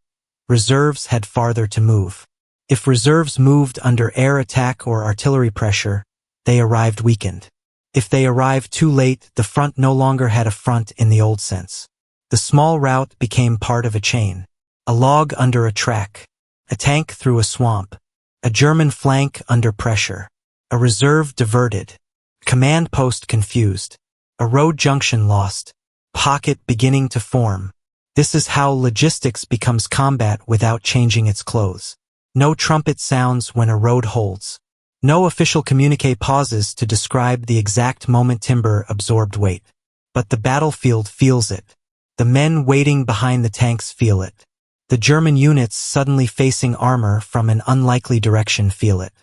A: reserves had farther to move. If reserves moved under air attack or artillery pressure, they arrived weakened. If they arrived too late, the front no longer had a front in the old sense. The small route became part of a chain. A log under a track. A tank through a swamp. A German flank under pressure. A reserve diverted. Command post confused. A road junction lost. Pocket beginning to form. This is how logistics becomes combat without changing its clothes. No trumpet sounds when a road holds. No official communique pauses to describe the exact moment timber absorbed weight. But the battlefield feels it. The men waiting behind the tanks feel it. The German units suddenly facing armor from an unlikely direction feel it.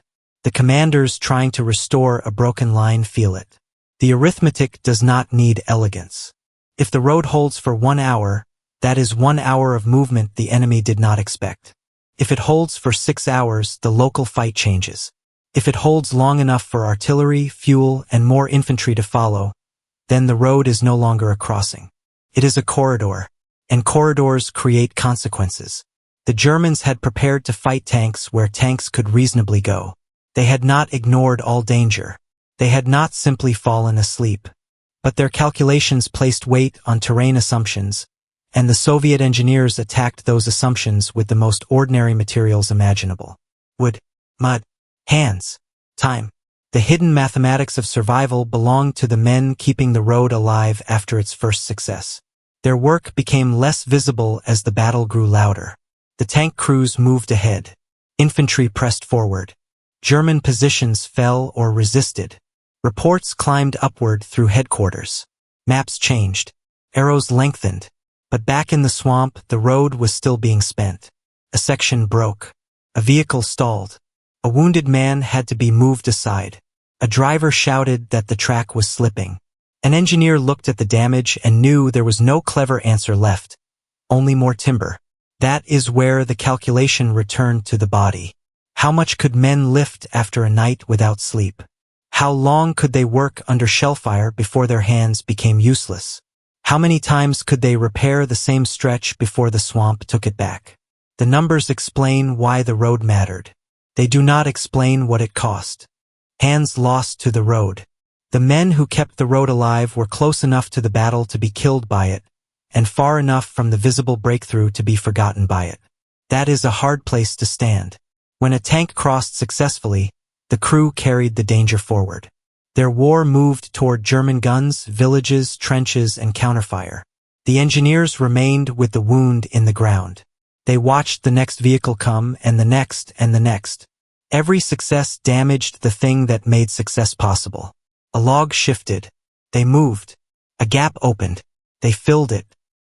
A: The commanders trying to restore a broken line feel it. The arithmetic does not need elegance. If the road holds for 1 hour, that is 1 hour of movement the enemy did not expect. If it holds for 6 hours, the local fight changes. If it holds long enough for artillery, fuel, and more infantry to follow, then the road is no longer a crossing. It is a corridor, and corridors create consequences. The Germans had prepared to fight tanks where tanks could reasonably go. They had not ignored all danger. They had not simply fallen asleep. But their calculations placed weight on terrain assumptions, and the Soviet engineers attacked those assumptions with the most ordinary materials imaginable. Wood, mud, hands, time. The hidden mathematics of survival belonged to the men keeping the road alive after its first success. Their work became less visible as the battle grew louder. The tank crews moved ahead. Infantry pressed forward. German positions fell or resisted. Reports climbed upward through headquarters. Maps changed. Arrows lengthened. But back in the swamp, the road was still being spent. A section broke. A vehicle stalled. A wounded man had to be moved aside. A driver shouted that the track was slipping. An engineer looked at the damage and knew there was no clever answer left. Only more timber. That is where the calculation returned to the body. How much could men lift after a night without sleep? How long could they work under shellfire before their hands became useless? How many times could they repair the same stretch before the swamp took it back? The numbers explain why the road mattered. They do not explain what it cost. Hands lost to the road. The men who kept the road alive were close enough to the battle to be killed by it, and far enough from the visible breakthrough to be forgotten by it. That is a hard place to stand. When a tank crossed successfully, the crew carried the danger forward. Their war moved toward German guns, villages, trenches, and counterfire. The engineers remained with the wound in the ground. They watched the next vehicle come, and the next, and the next. Every success damaged the thing that made success possible. A log shifted. They moved. A gap opened. They filled it.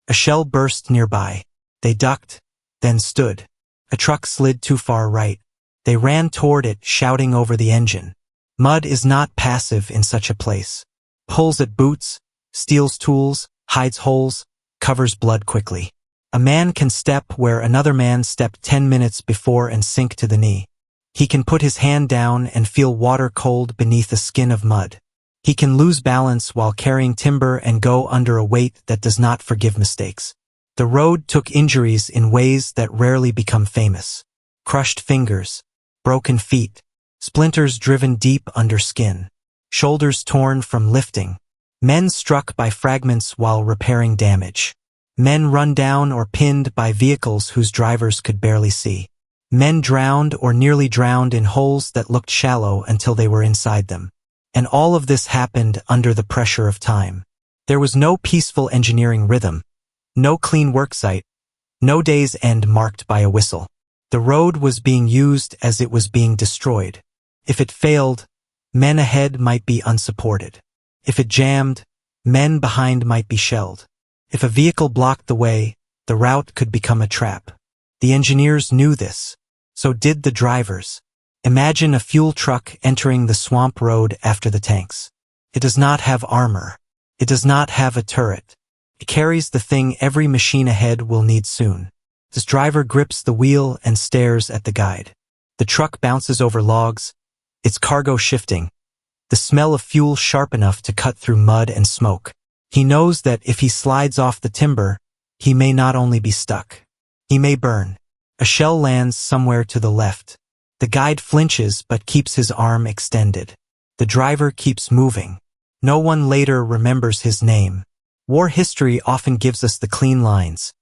A: A shell burst nearby. They ducked, then stood. A truck slid too far right. They ran toward it, shouting over the engine. Mud is not passive in such a place. Pulls at boots, steals tools, hides holes, covers blood quickly. A man can step where another man stepped 10 minutes before and sink to the knee. He can put his hand down and feel water cold beneath a skin of mud. He can lose balance while carrying timber and go under a weight that does not forgive mistakes. The road took injuries in ways that rarely become famous. Crushed fingers, broken feet, splinters driven deep under skin, shoulders torn from lifting, men struck by fragments while repairing damage, men run down or pinned by vehicles whose drivers could barely see. Men drowned or nearly drowned in holes that looked shallow until they were inside them. And all of this happened under the pressure of time. There was no peaceful engineering rhythm, no clean worksite, no day's end marked by a whistle. The road was being used as it was being destroyed. If it failed, men ahead might be unsupported. If it jammed, men behind might be shelled. If a vehicle blocked the way, the route could become a trap. The engineers knew this. So did the drivers. Imagine a fuel truck entering the swamp road after the tanks. It does not have armor. It does not have a turret. It carries the thing every machine ahead will need soon. This driver grips the wheel and stares at the guide. The truck bounces over logs, its cargo shifting, the smell of fuel sharp enough to cut through mud and smoke. He knows that if he slides off the timber, he may not only be stuck. He may burn. A shell lands somewhere to the left. The guide flinches but keeps his arm extended. The driver keeps moving. No one later remembers his name. War history often gives us the clean lines.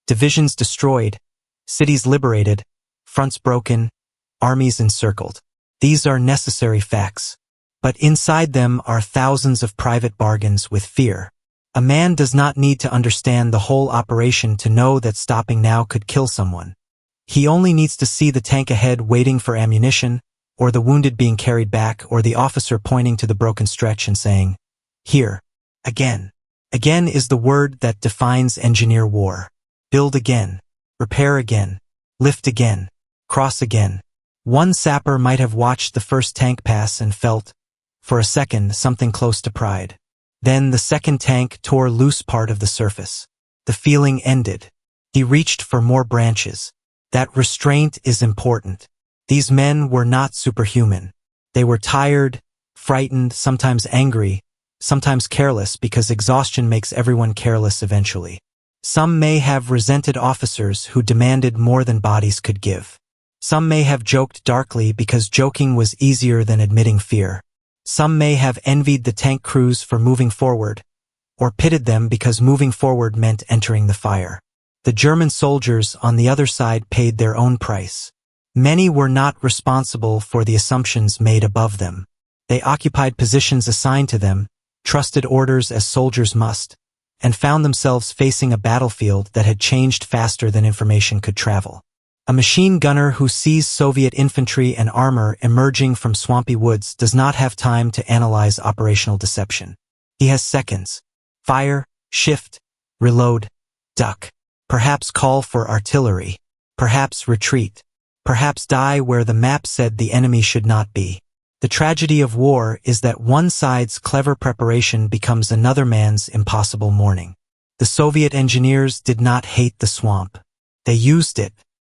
A: Divisions destroyed, cities liberated, fronts broken, armies encircled. These are necessary facts. But inside them are thousands of private bargains with fear. A man does not need to understand the whole operation to know that stopping now could kill someone. He only needs to see the tank ahead waiting for ammunition, or the wounded being carried back, or the officer pointing to the broken stretch and saying, "Here, again." Again is the word that defines engineer war. Build again, repair again, lift again, cross again. One sapper might have watched the first tank pass and felt, for a second, something close to pride. Then the second tank tore loose part of the surface. The feeling ended. He reached for more branches. That restraint is important. These men were not superhuman. They were tired, frightened, sometimes angry, sometimes careless, because exhaustion makes everyone careless eventually. Some may have resented officers who demanded more than bodies could give. Some may have joked darkly because joking was easier than admitting fear. Some may have envied the tank crews for moving forward, or pitted them because moving forward meant entering the fire. The German soldiers on the other side paid their own price. Many were not responsible for the assumptions made above them. They occupied positions assigned to them, trusted orders as soldiers must, and found themselves facing a battlefield that had changed faster than information could travel. A machine gunner who sees Soviet infantry and armor emerging from swampy woods does not have time to analyze operational deception. He has seconds. Fire, shift, reload, duck. Perhaps call for artillery. Perhaps retreat. Perhaps die where the map said the enemy should not be. The tragedy of war is that one side's clever preparation becomes another man's impossible mourning. The Soviet engineers did not hate the swamp. They used it,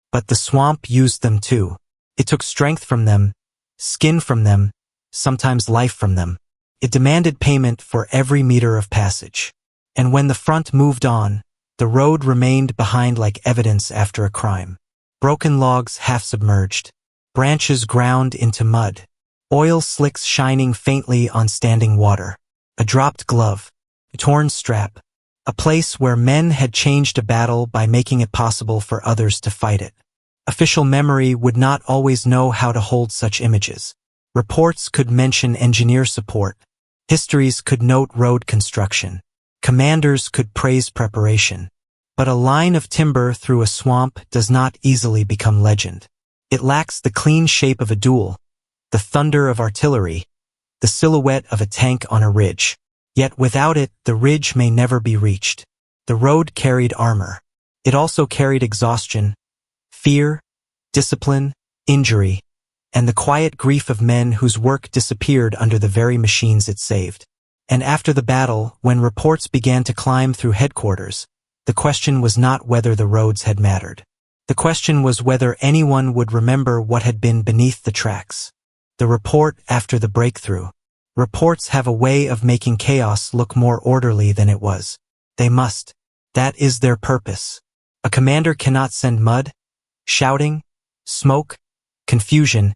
A: but the swamp used them too. It took strength from them, skin from them, sometimes life from them. It demanded payment for every meter of passage. And when the front moved on, the road remained behind like evidence after a crime. Broken logs half submerged, branches ground into mud, oil slicks shining faintly on standing water, a dropped glove, a torn strap, a place where men had changed a battle by making it possible for others to fight it. Official memory would not always know how to hold such images. Reports could mention engineer support. Histories could note road construction. Commanders could praise preparation. But a line of timber through a swamp does not easily become legend. It lacks the clean shape of a duel, the thunder of artillery, the silhouette of a tank on a ridge. Yet without it, the ridge may never be reached. The road carried armor. It also carried exhaustion, fear, discipline, injury, and the quiet grief of men whose work disappeared under the very machines it saved. And after the battle, when reports began to climb through headquarters, the question was not whether the roads had mattered. The question was whether anyone would remember what had been beneath the tracks. The report after the breakthrough. Reports have a way of making chaos look more orderly than it was. They must. That is their purpose. A commander cannot send mud, shouting, smoke, confusion,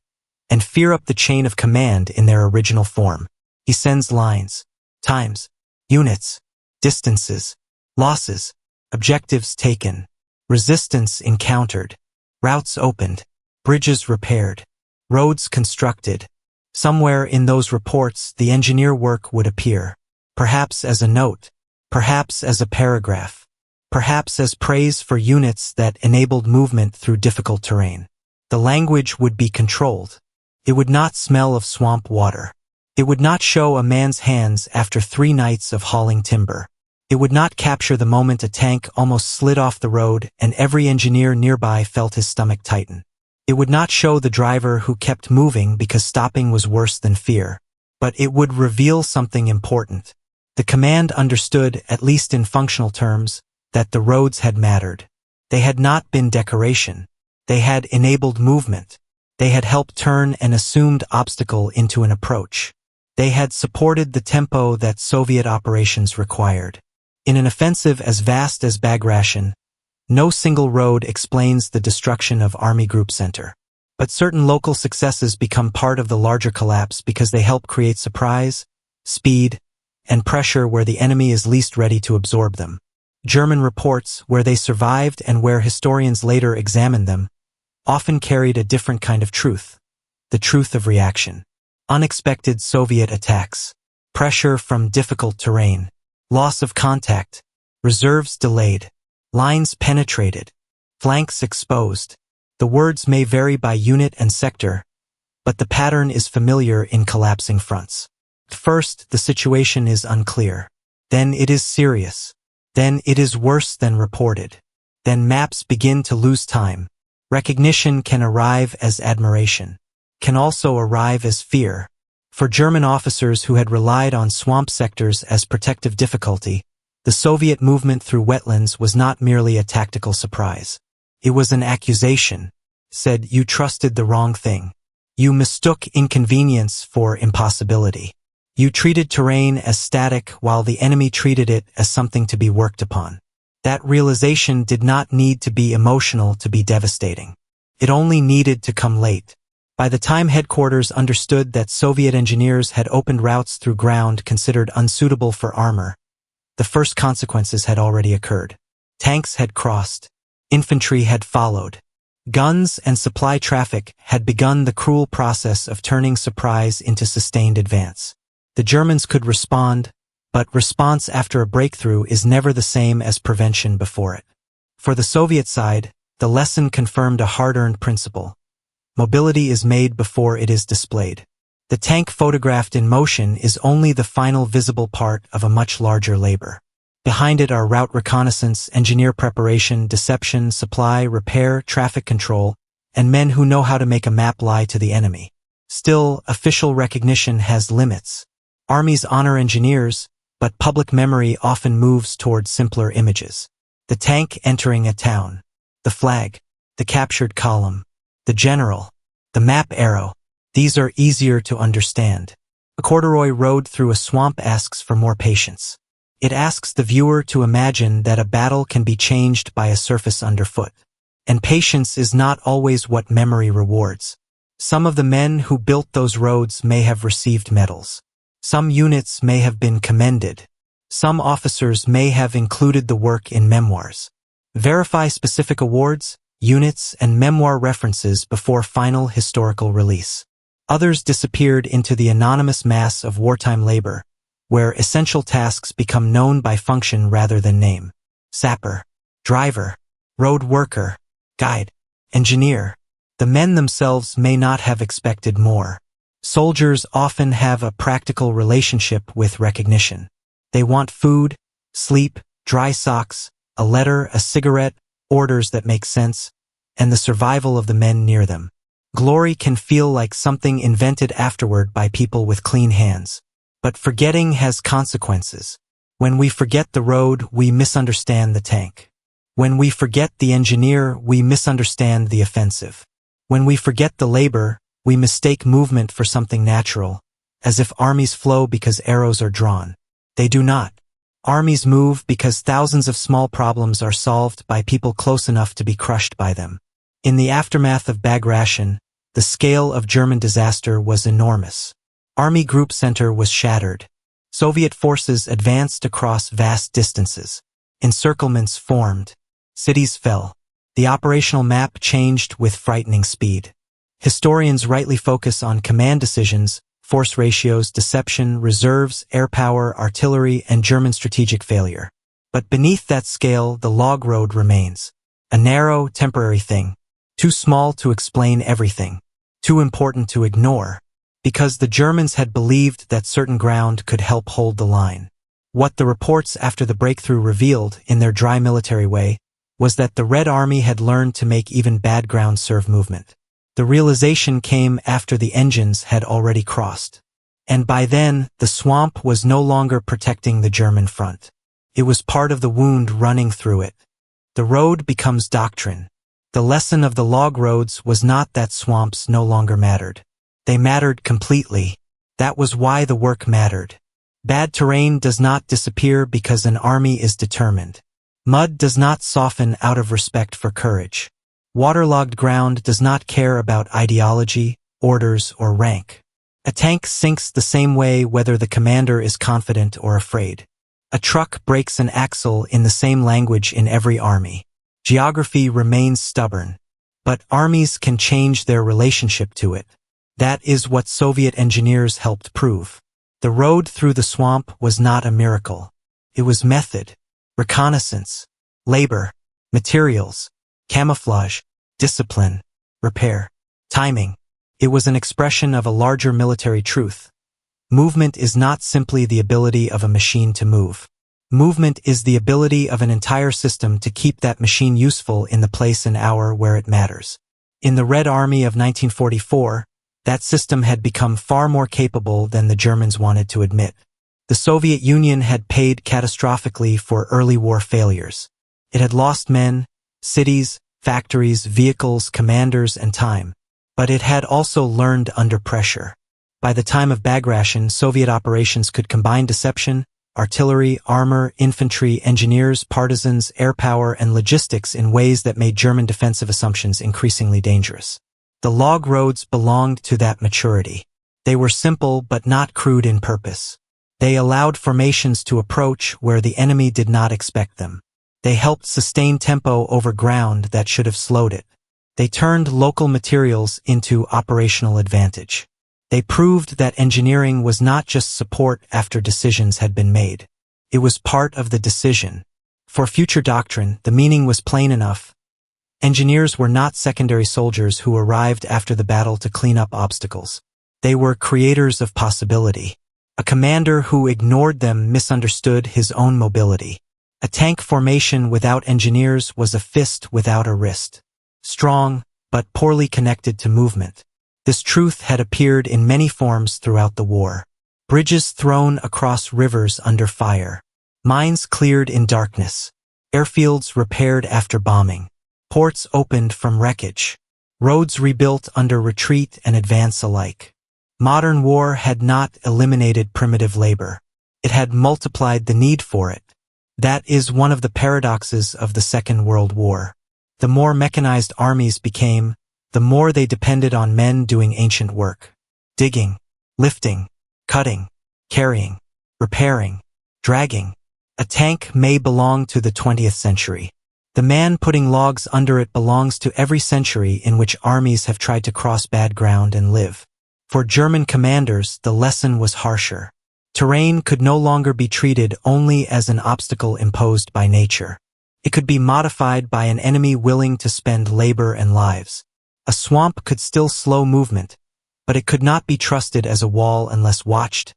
A: and fear up the chain of command in their original form. He sends lines, times, units, distances, losses, objectives taken, resistance encountered, routes opened. bridges repaired, roads constructed. Somewhere in those reports the engineer work would appear, perhaps as a note, perhaps as a paragraph, perhaps as praise for units that enabled movement through difficult terrain. The language would be controlled. It would not smell of swamp water. It would not show a man's hands after 3 nights of hauling timber. It would not capture the moment a tank almost slid off the road and every engineer nearby felt his stomach tighten. It would not show the driver who kept moving because stopping was worse than fear. But it would reveal something important. The command understood, at least in functional terms, that the roads had mattered. They had not been decoration. They had enabled movement. They had helped turn an assumed obstacle into an approach. They had supported the tempo that Soviet operations required. In an offensive as vast as Bagration, no single road explains the destruction of Army Group Center. But certain local successes become part of the larger collapse because they help create surprise, speed, and pressure where the enemy is least ready to absorb them. German reports, where they survived and where historians later examined them, often carried a different kind of truth, the truth of reaction. Unexpected Soviet attacks, pressure from difficult terrain, loss of contact, reserves delayed, lines penetrated, flanks exposed. The words may vary by unit and sector, but the pattern is familiar in collapsing fronts. First, the situation is unclear. Then it is serious. Then it is worse than reported. Then maps begin to lose time. Recognition can arrive as admiration, can also arrive as fear. For German officers who had relied on swamp sectors as protective difficulty, the Soviet movement through wetlands was not merely a tactical surprise. It was an accusation. Said, you trusted the wrong thing. You mistook inconvenience for impossibility. You treated terrain as static while the enemy treated it as something to be worked upon. That realization did not need to be emotional to be devastating. It only needed to come late. By the time headquarters understood that Soviet engineers had opened routes through ground considered unsuitable for armor, the first consequences had already occurred. Tanks had crossed. Infantry had followed. Guns and supply traffic had begun the cruel process of turning surprise into sustained advance. The Germans could respond, but response after a breakthrough is never the same as prevention before it. For the Soviet side, the lesson confirmed a hard-earned principle. Mobility is made before it is displayed. The tank photographed in motion is only the final visible part of a much larger labor. Behind it are route reconnaissance, engineer preparation, deception, supply, repair, traffic control, and men who know how to make a map lie to the enemy. Still, official recognition has limits. Armies honor engineers, but public memory often moves toward simpler images. The tank entering a town, the flag, the captured column, the general, the map arrow. These are easier to understand. A corduroy road through a swamp asks for more patience. It asks the viewer to imagine that a battle can be changed by a surface underfoot. And patience is not always what memory rewards. Some of the men who built those roads may have received medals. Some units may have been commended. Some officers may have included the work in memoirs. Verify specific awards, units, and memoir references before final historical release. Others disappeared into the anonymous mass of wartime labor, where essential tasks become known by function rather than name. Sapper, driver, road worker, guide, engineer. The men themselves may not have expected more. Soldiers often have a practical relationship with recognition. They want food, sleep, dry socks, a letter, a cigarette, orders that make sense, and the survival of the men near them. Glory can feel like something invented afterward by people with clean hands. But forgetting has consequences. When we forget the road, we misunderstand the tank. When we forget the engineer, we misunderstand the offensive. When we forget the labor, we mistake movement for something natural, as if armies flow because arrows are drawn. They do not. Armies move because thousands of small problems are solved by people close enough to be crushed by them. In the aftermath of Bagration, the scale of German disaster was enormous. Army Group Center was shattered. Soviet forces advanced across vast distances. Encirclements formed. Cities fell. The operational map changed with frightening speed. Historians rightly focus on command decisions, force ratios, deception, reserves, air power, artillery, and German strategic failure. But beneath that scale, the log road remains. A narrow, temporary thing. Too small to explain everything. Too important to ignore. Because the Germans had believed that certain ground could help hold the line. What the reports after the breakthrough revealed, in their dry military way, was that the Red Army had learned to make even bad ground serve movement. The realization came after the engines had already crossed. And by then, the swamp was no longer protecting the German front. It was part of the wound running through it. The road becomes doctrine. The lesson of the log roads was not that swamps no longer mattered. They mattered completely. That was why the work mattered. Bad terrain does not disappear because an army is determined. Mud does not soften out of respect for courage. Waterlogged ground does not care about ideology, orders, or rank. A tank sinks the same way whether the commander is confident or afraid. A truck breaks an axle in the same language in every army. Geography remains stubborn, but armies can change their relationship to it. That is what Soviet engineers helped prove. The road through the swamp was not a miracle. It was method, reconnaissance, labor, materials, camouflage, discipline, repair, timing. It was an expression of a larger military truth. Movement is not simply the ability of a machine to move. Movement is the ability of an entire system to keep that machine useful in the place and hour where it matters. In the Red Army of 1944, that system had become far more capable than the Germans wanted to admit. The Soviet Union had paid catastrophically for early war failures. It had lost men, cities, factories, vehicles, commanders, and time. But it had also learned under pressure. By the time of Bagration, Soviet operations could combine deception, artillery, armor, infantry, engineers, partisans, air power, and logistics in ways that made German defensive assumptions increasingly dangerous. The log roads belonged to that maturity. They were simple but not crude in purpose. They allowed formations to approach where the enemy did not expect them. They helped sustain tempo over ground that should have slowed it. They turned local materials into operational advantage. They proved that engineering was not just support after decisions had been made. It was part of the decision. For future doctrine, the meaning was plain enough. Engineers were not secondary soldiers who arrived after the battle to clean up obstacles. They were creators of possibility. A commander who ignored them misunderstood his own mobility. A tank formation without engineers was a fist without a wrist. Strong, but poorly connected to movement. This truth had appeared in many forms throughout the war. Bridges thrown across rivers under fire. Mines cleared in darkness. Airfields repaired after bombing. Ports opened from wreckage. Roads rebuilt under retreat and advance alike. Modern war had not eliminated primitive labor. It had multiplied the need for it. That is one of the paradoxes of the Second World War. The more mechanized armies became, the more they depended on men doing ancient work. Digging, lifting, cutting, carrying, repairing, dragging. A tank may belong to the 20th century. The man putting logs under it belongs to every century in which armies have tried to cross bad ground and live. For German commanders, the lesson was harsher. Terrain could no longer be treated only as an obstacle imposed by nature. It could be modified by an enemy willing to spend labor and lives. A swamp could still slow movement, but it could not be trusted as a wall unless watched,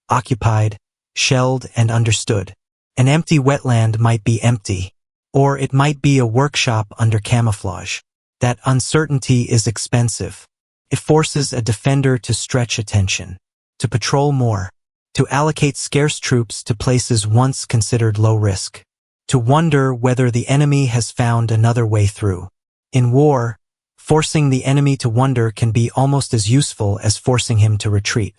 A: occupied, shelled, and understood. An empty wetland might be empty, or it might be a workshop under camouflage. That uncertainty is expensive. It forces a defender to stretch attention, to patrol more, to allocate scarce troops to places once considered low risk, to wonder whether the enemy has found another way through. In war, forcing the enemy to wonder can be almost as useful as forcing him to retreat.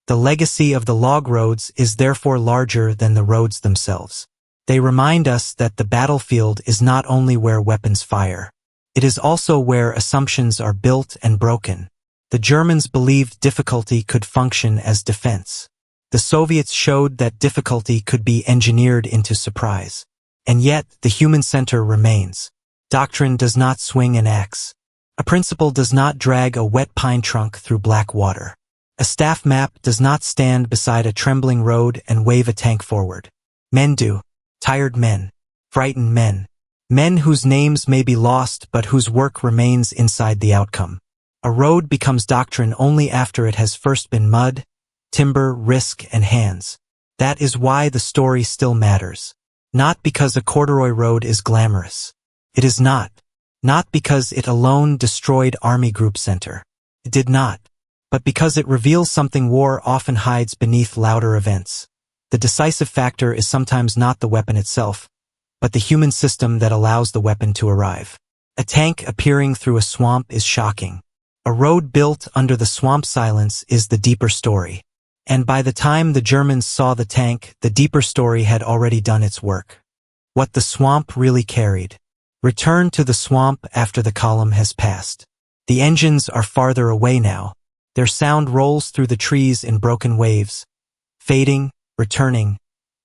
A: The legacy of the log roads is therefore larger than the roads themselves. They remind us that the battlefield is not only where weapons fire. It is also where assumptions are built and broken. The Germans believed difficulty could function as defense. The Soviets showed that difficulty could be engineered into surprise. And yet, the human center remains. Doctrine does not swing an axe. A principle does not drag a wet pine trunk through black water. A staff map does not stand beside a trembling road and wave a tank forward. Men do. Tired men. Frightened men. Men whose names may be lost but whose work remains inside the outcome. A road becomes doctrine only after it has first been mud, timber, risk, and hands. That is why the story still matters. Not because a corduroy road is glamorous. It is not. Not because it alone destroyed Army Group Center. It did not. But because it reveals something war often hides beneath louder events. The decisive factor is sometimes not the weapon itself, but the human system that allows the weapon to arrive. A tank appearing through a swamp is shocking. A road built under the swamp silence is the deeper story. And by the time the Germans saw the tank, the deeper story had already done its work. What the swamp really carried. Return to the swamp after the column has passed. The engines are farther away now. Their sound rolls through the trees in broken waves. Fading, returning,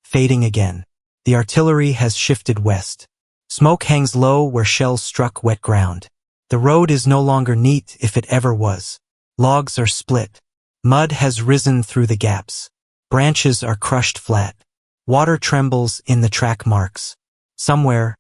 A: fading again. The artillery has shifted west. Smoke hangs low where shells struck wet ground. The road is no longer neat if it ever was. Logs are split. Mud has risen through the gaps. Branches are crushed flat. Water trembles in the track marks. Somewhere,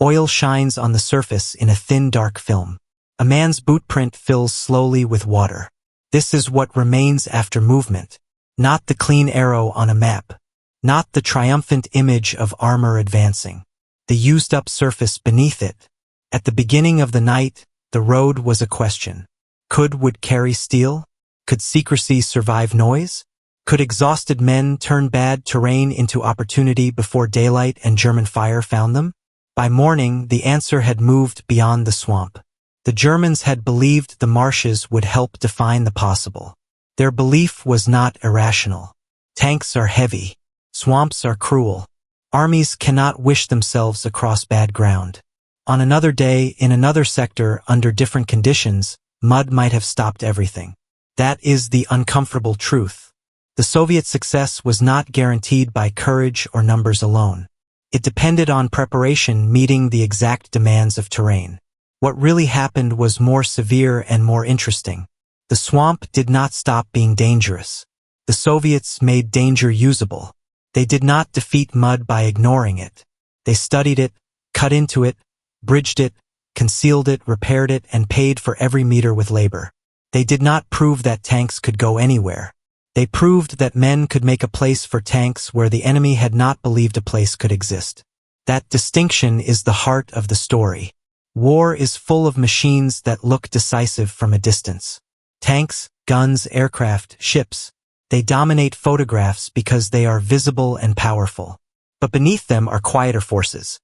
A: oil shines on the surface in a thin dark film. A man's boot print fills slowly with water. This is what remains after movement. Not the clean arrow on a map. Not the triumphant image of armor advancing. The used-up surface beneath it. At the beginning of the night, the road was a question. Could wood carry steel? Could secrecy survive noise? Could exhausted men turn bad terrain into opportunity before daylight and German fire found them? By morning, the answer had moved beyond the swamp. The Germans had believed the marshes would help define the possible. Their belief was not irrational. Tanks are heavy. Swamps are cruel. Armies cannot wish themselves across bad ground. On another day, in another sector, under different conditions, mud might have stopped everything. That is the uncomfortable truth. The Soviet success was not guaranteed by courage or numbers alone. It depended on preparation meeting the exact demands of terrain. What really happened was more severe and more interesting. The swamp did not stop being dangerous. The Soviets made danger usable. They did not defeat mud by ignoring it. They studied it, cut into it, bridged it, concealed it, repaired it, and paid for every meter with labor. They did not prove that tanks could go anywhere. They proved that men could make a place for tanks where the enemy had not believed a place could exist. That distinction is the heart of the story. War is full of machines that look decisive from a distance. Tanks, guns, aircraft, ships. They dominate photographs because they are visible and powerful. But beneath them are quieter forces.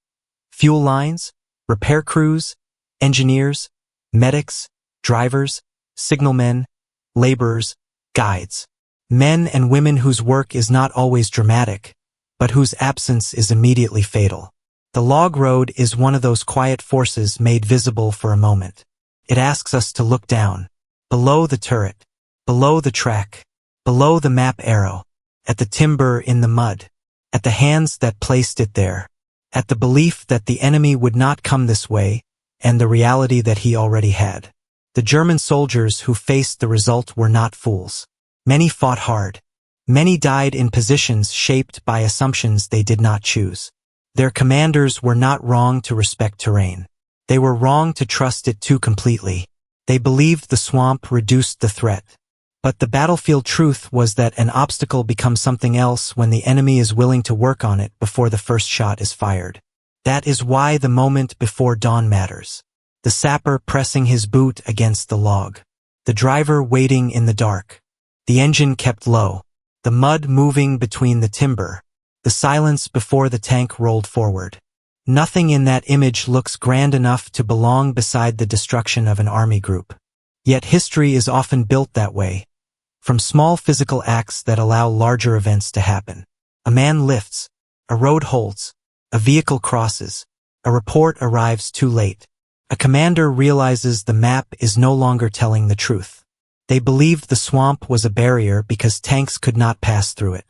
A: Fuel lines, repair crews, engineers, medics, drivers, signalmen, laborers, guides. Men and women whose work is not always dramatic, but whose absence is immediately fatal. The log road is one of those quiet forces made visible for a moment. It asks us to look down, below the turret, below the track, below the map arrow, at the timber in the mud, at the hands that placed it there, at the belief that the enemy would not come this way, and the reality that he already had. The German soldiers who faced the result were not fools. Many fought hard. Many died in positions shaped by assumptions they did not choose. Their commanders were not wrong to respect terrain. They were wrong to trust it too completely. They believed the swamp reduced the threat. But the battlefield truth was that an obstacle becomes something else when the enemy is willing to work on it before the first shot is fired. That is why the moment before dawn matters. The sapper pressing his boot against the log. The driver waiting in the dark. The engine kept low. The mud moving between the timber. The silence before the tank rolled forward. Nothing in that image looks grand enough to belong beside the destruction of an army group. Yet history is often built that way. From small physical acts that allow larger events to happen. A man lifts. A road holds. A vehicle crosses. A report arrives too late. A commander realizes the map is no longer telling the truth. They believed the swamp was a barrier because tanks could not pass through it.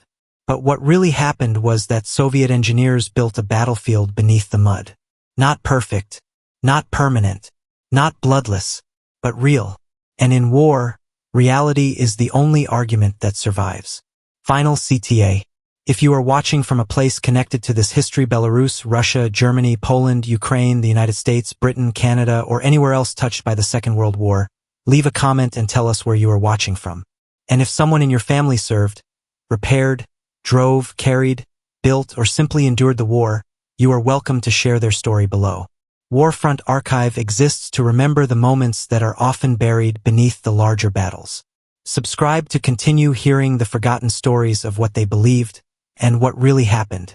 A: But what really happened was that Soviet engineers built a battlefield beneath the mud. Not perfect, Not permanent, not bloodless, but real. And in war, reality is the only argument that survives. Final CTA. If you are watching from a place connected to this history, Belarus, Russia, Germany, Poland, Ukraine, the United States, Britain, Canada, or anywhere else touched by the Second World War, leave a comment and tell us where you are watching from. And if someone in your family served, repaired, drove, carried, built, or simply endured the war, you are welcome to share their story below. Warfront Archive exists to remember the moments that are often buried beneath the larger battles. Subscribe to continue hearing the forgotten stories of what they believed and what really happened.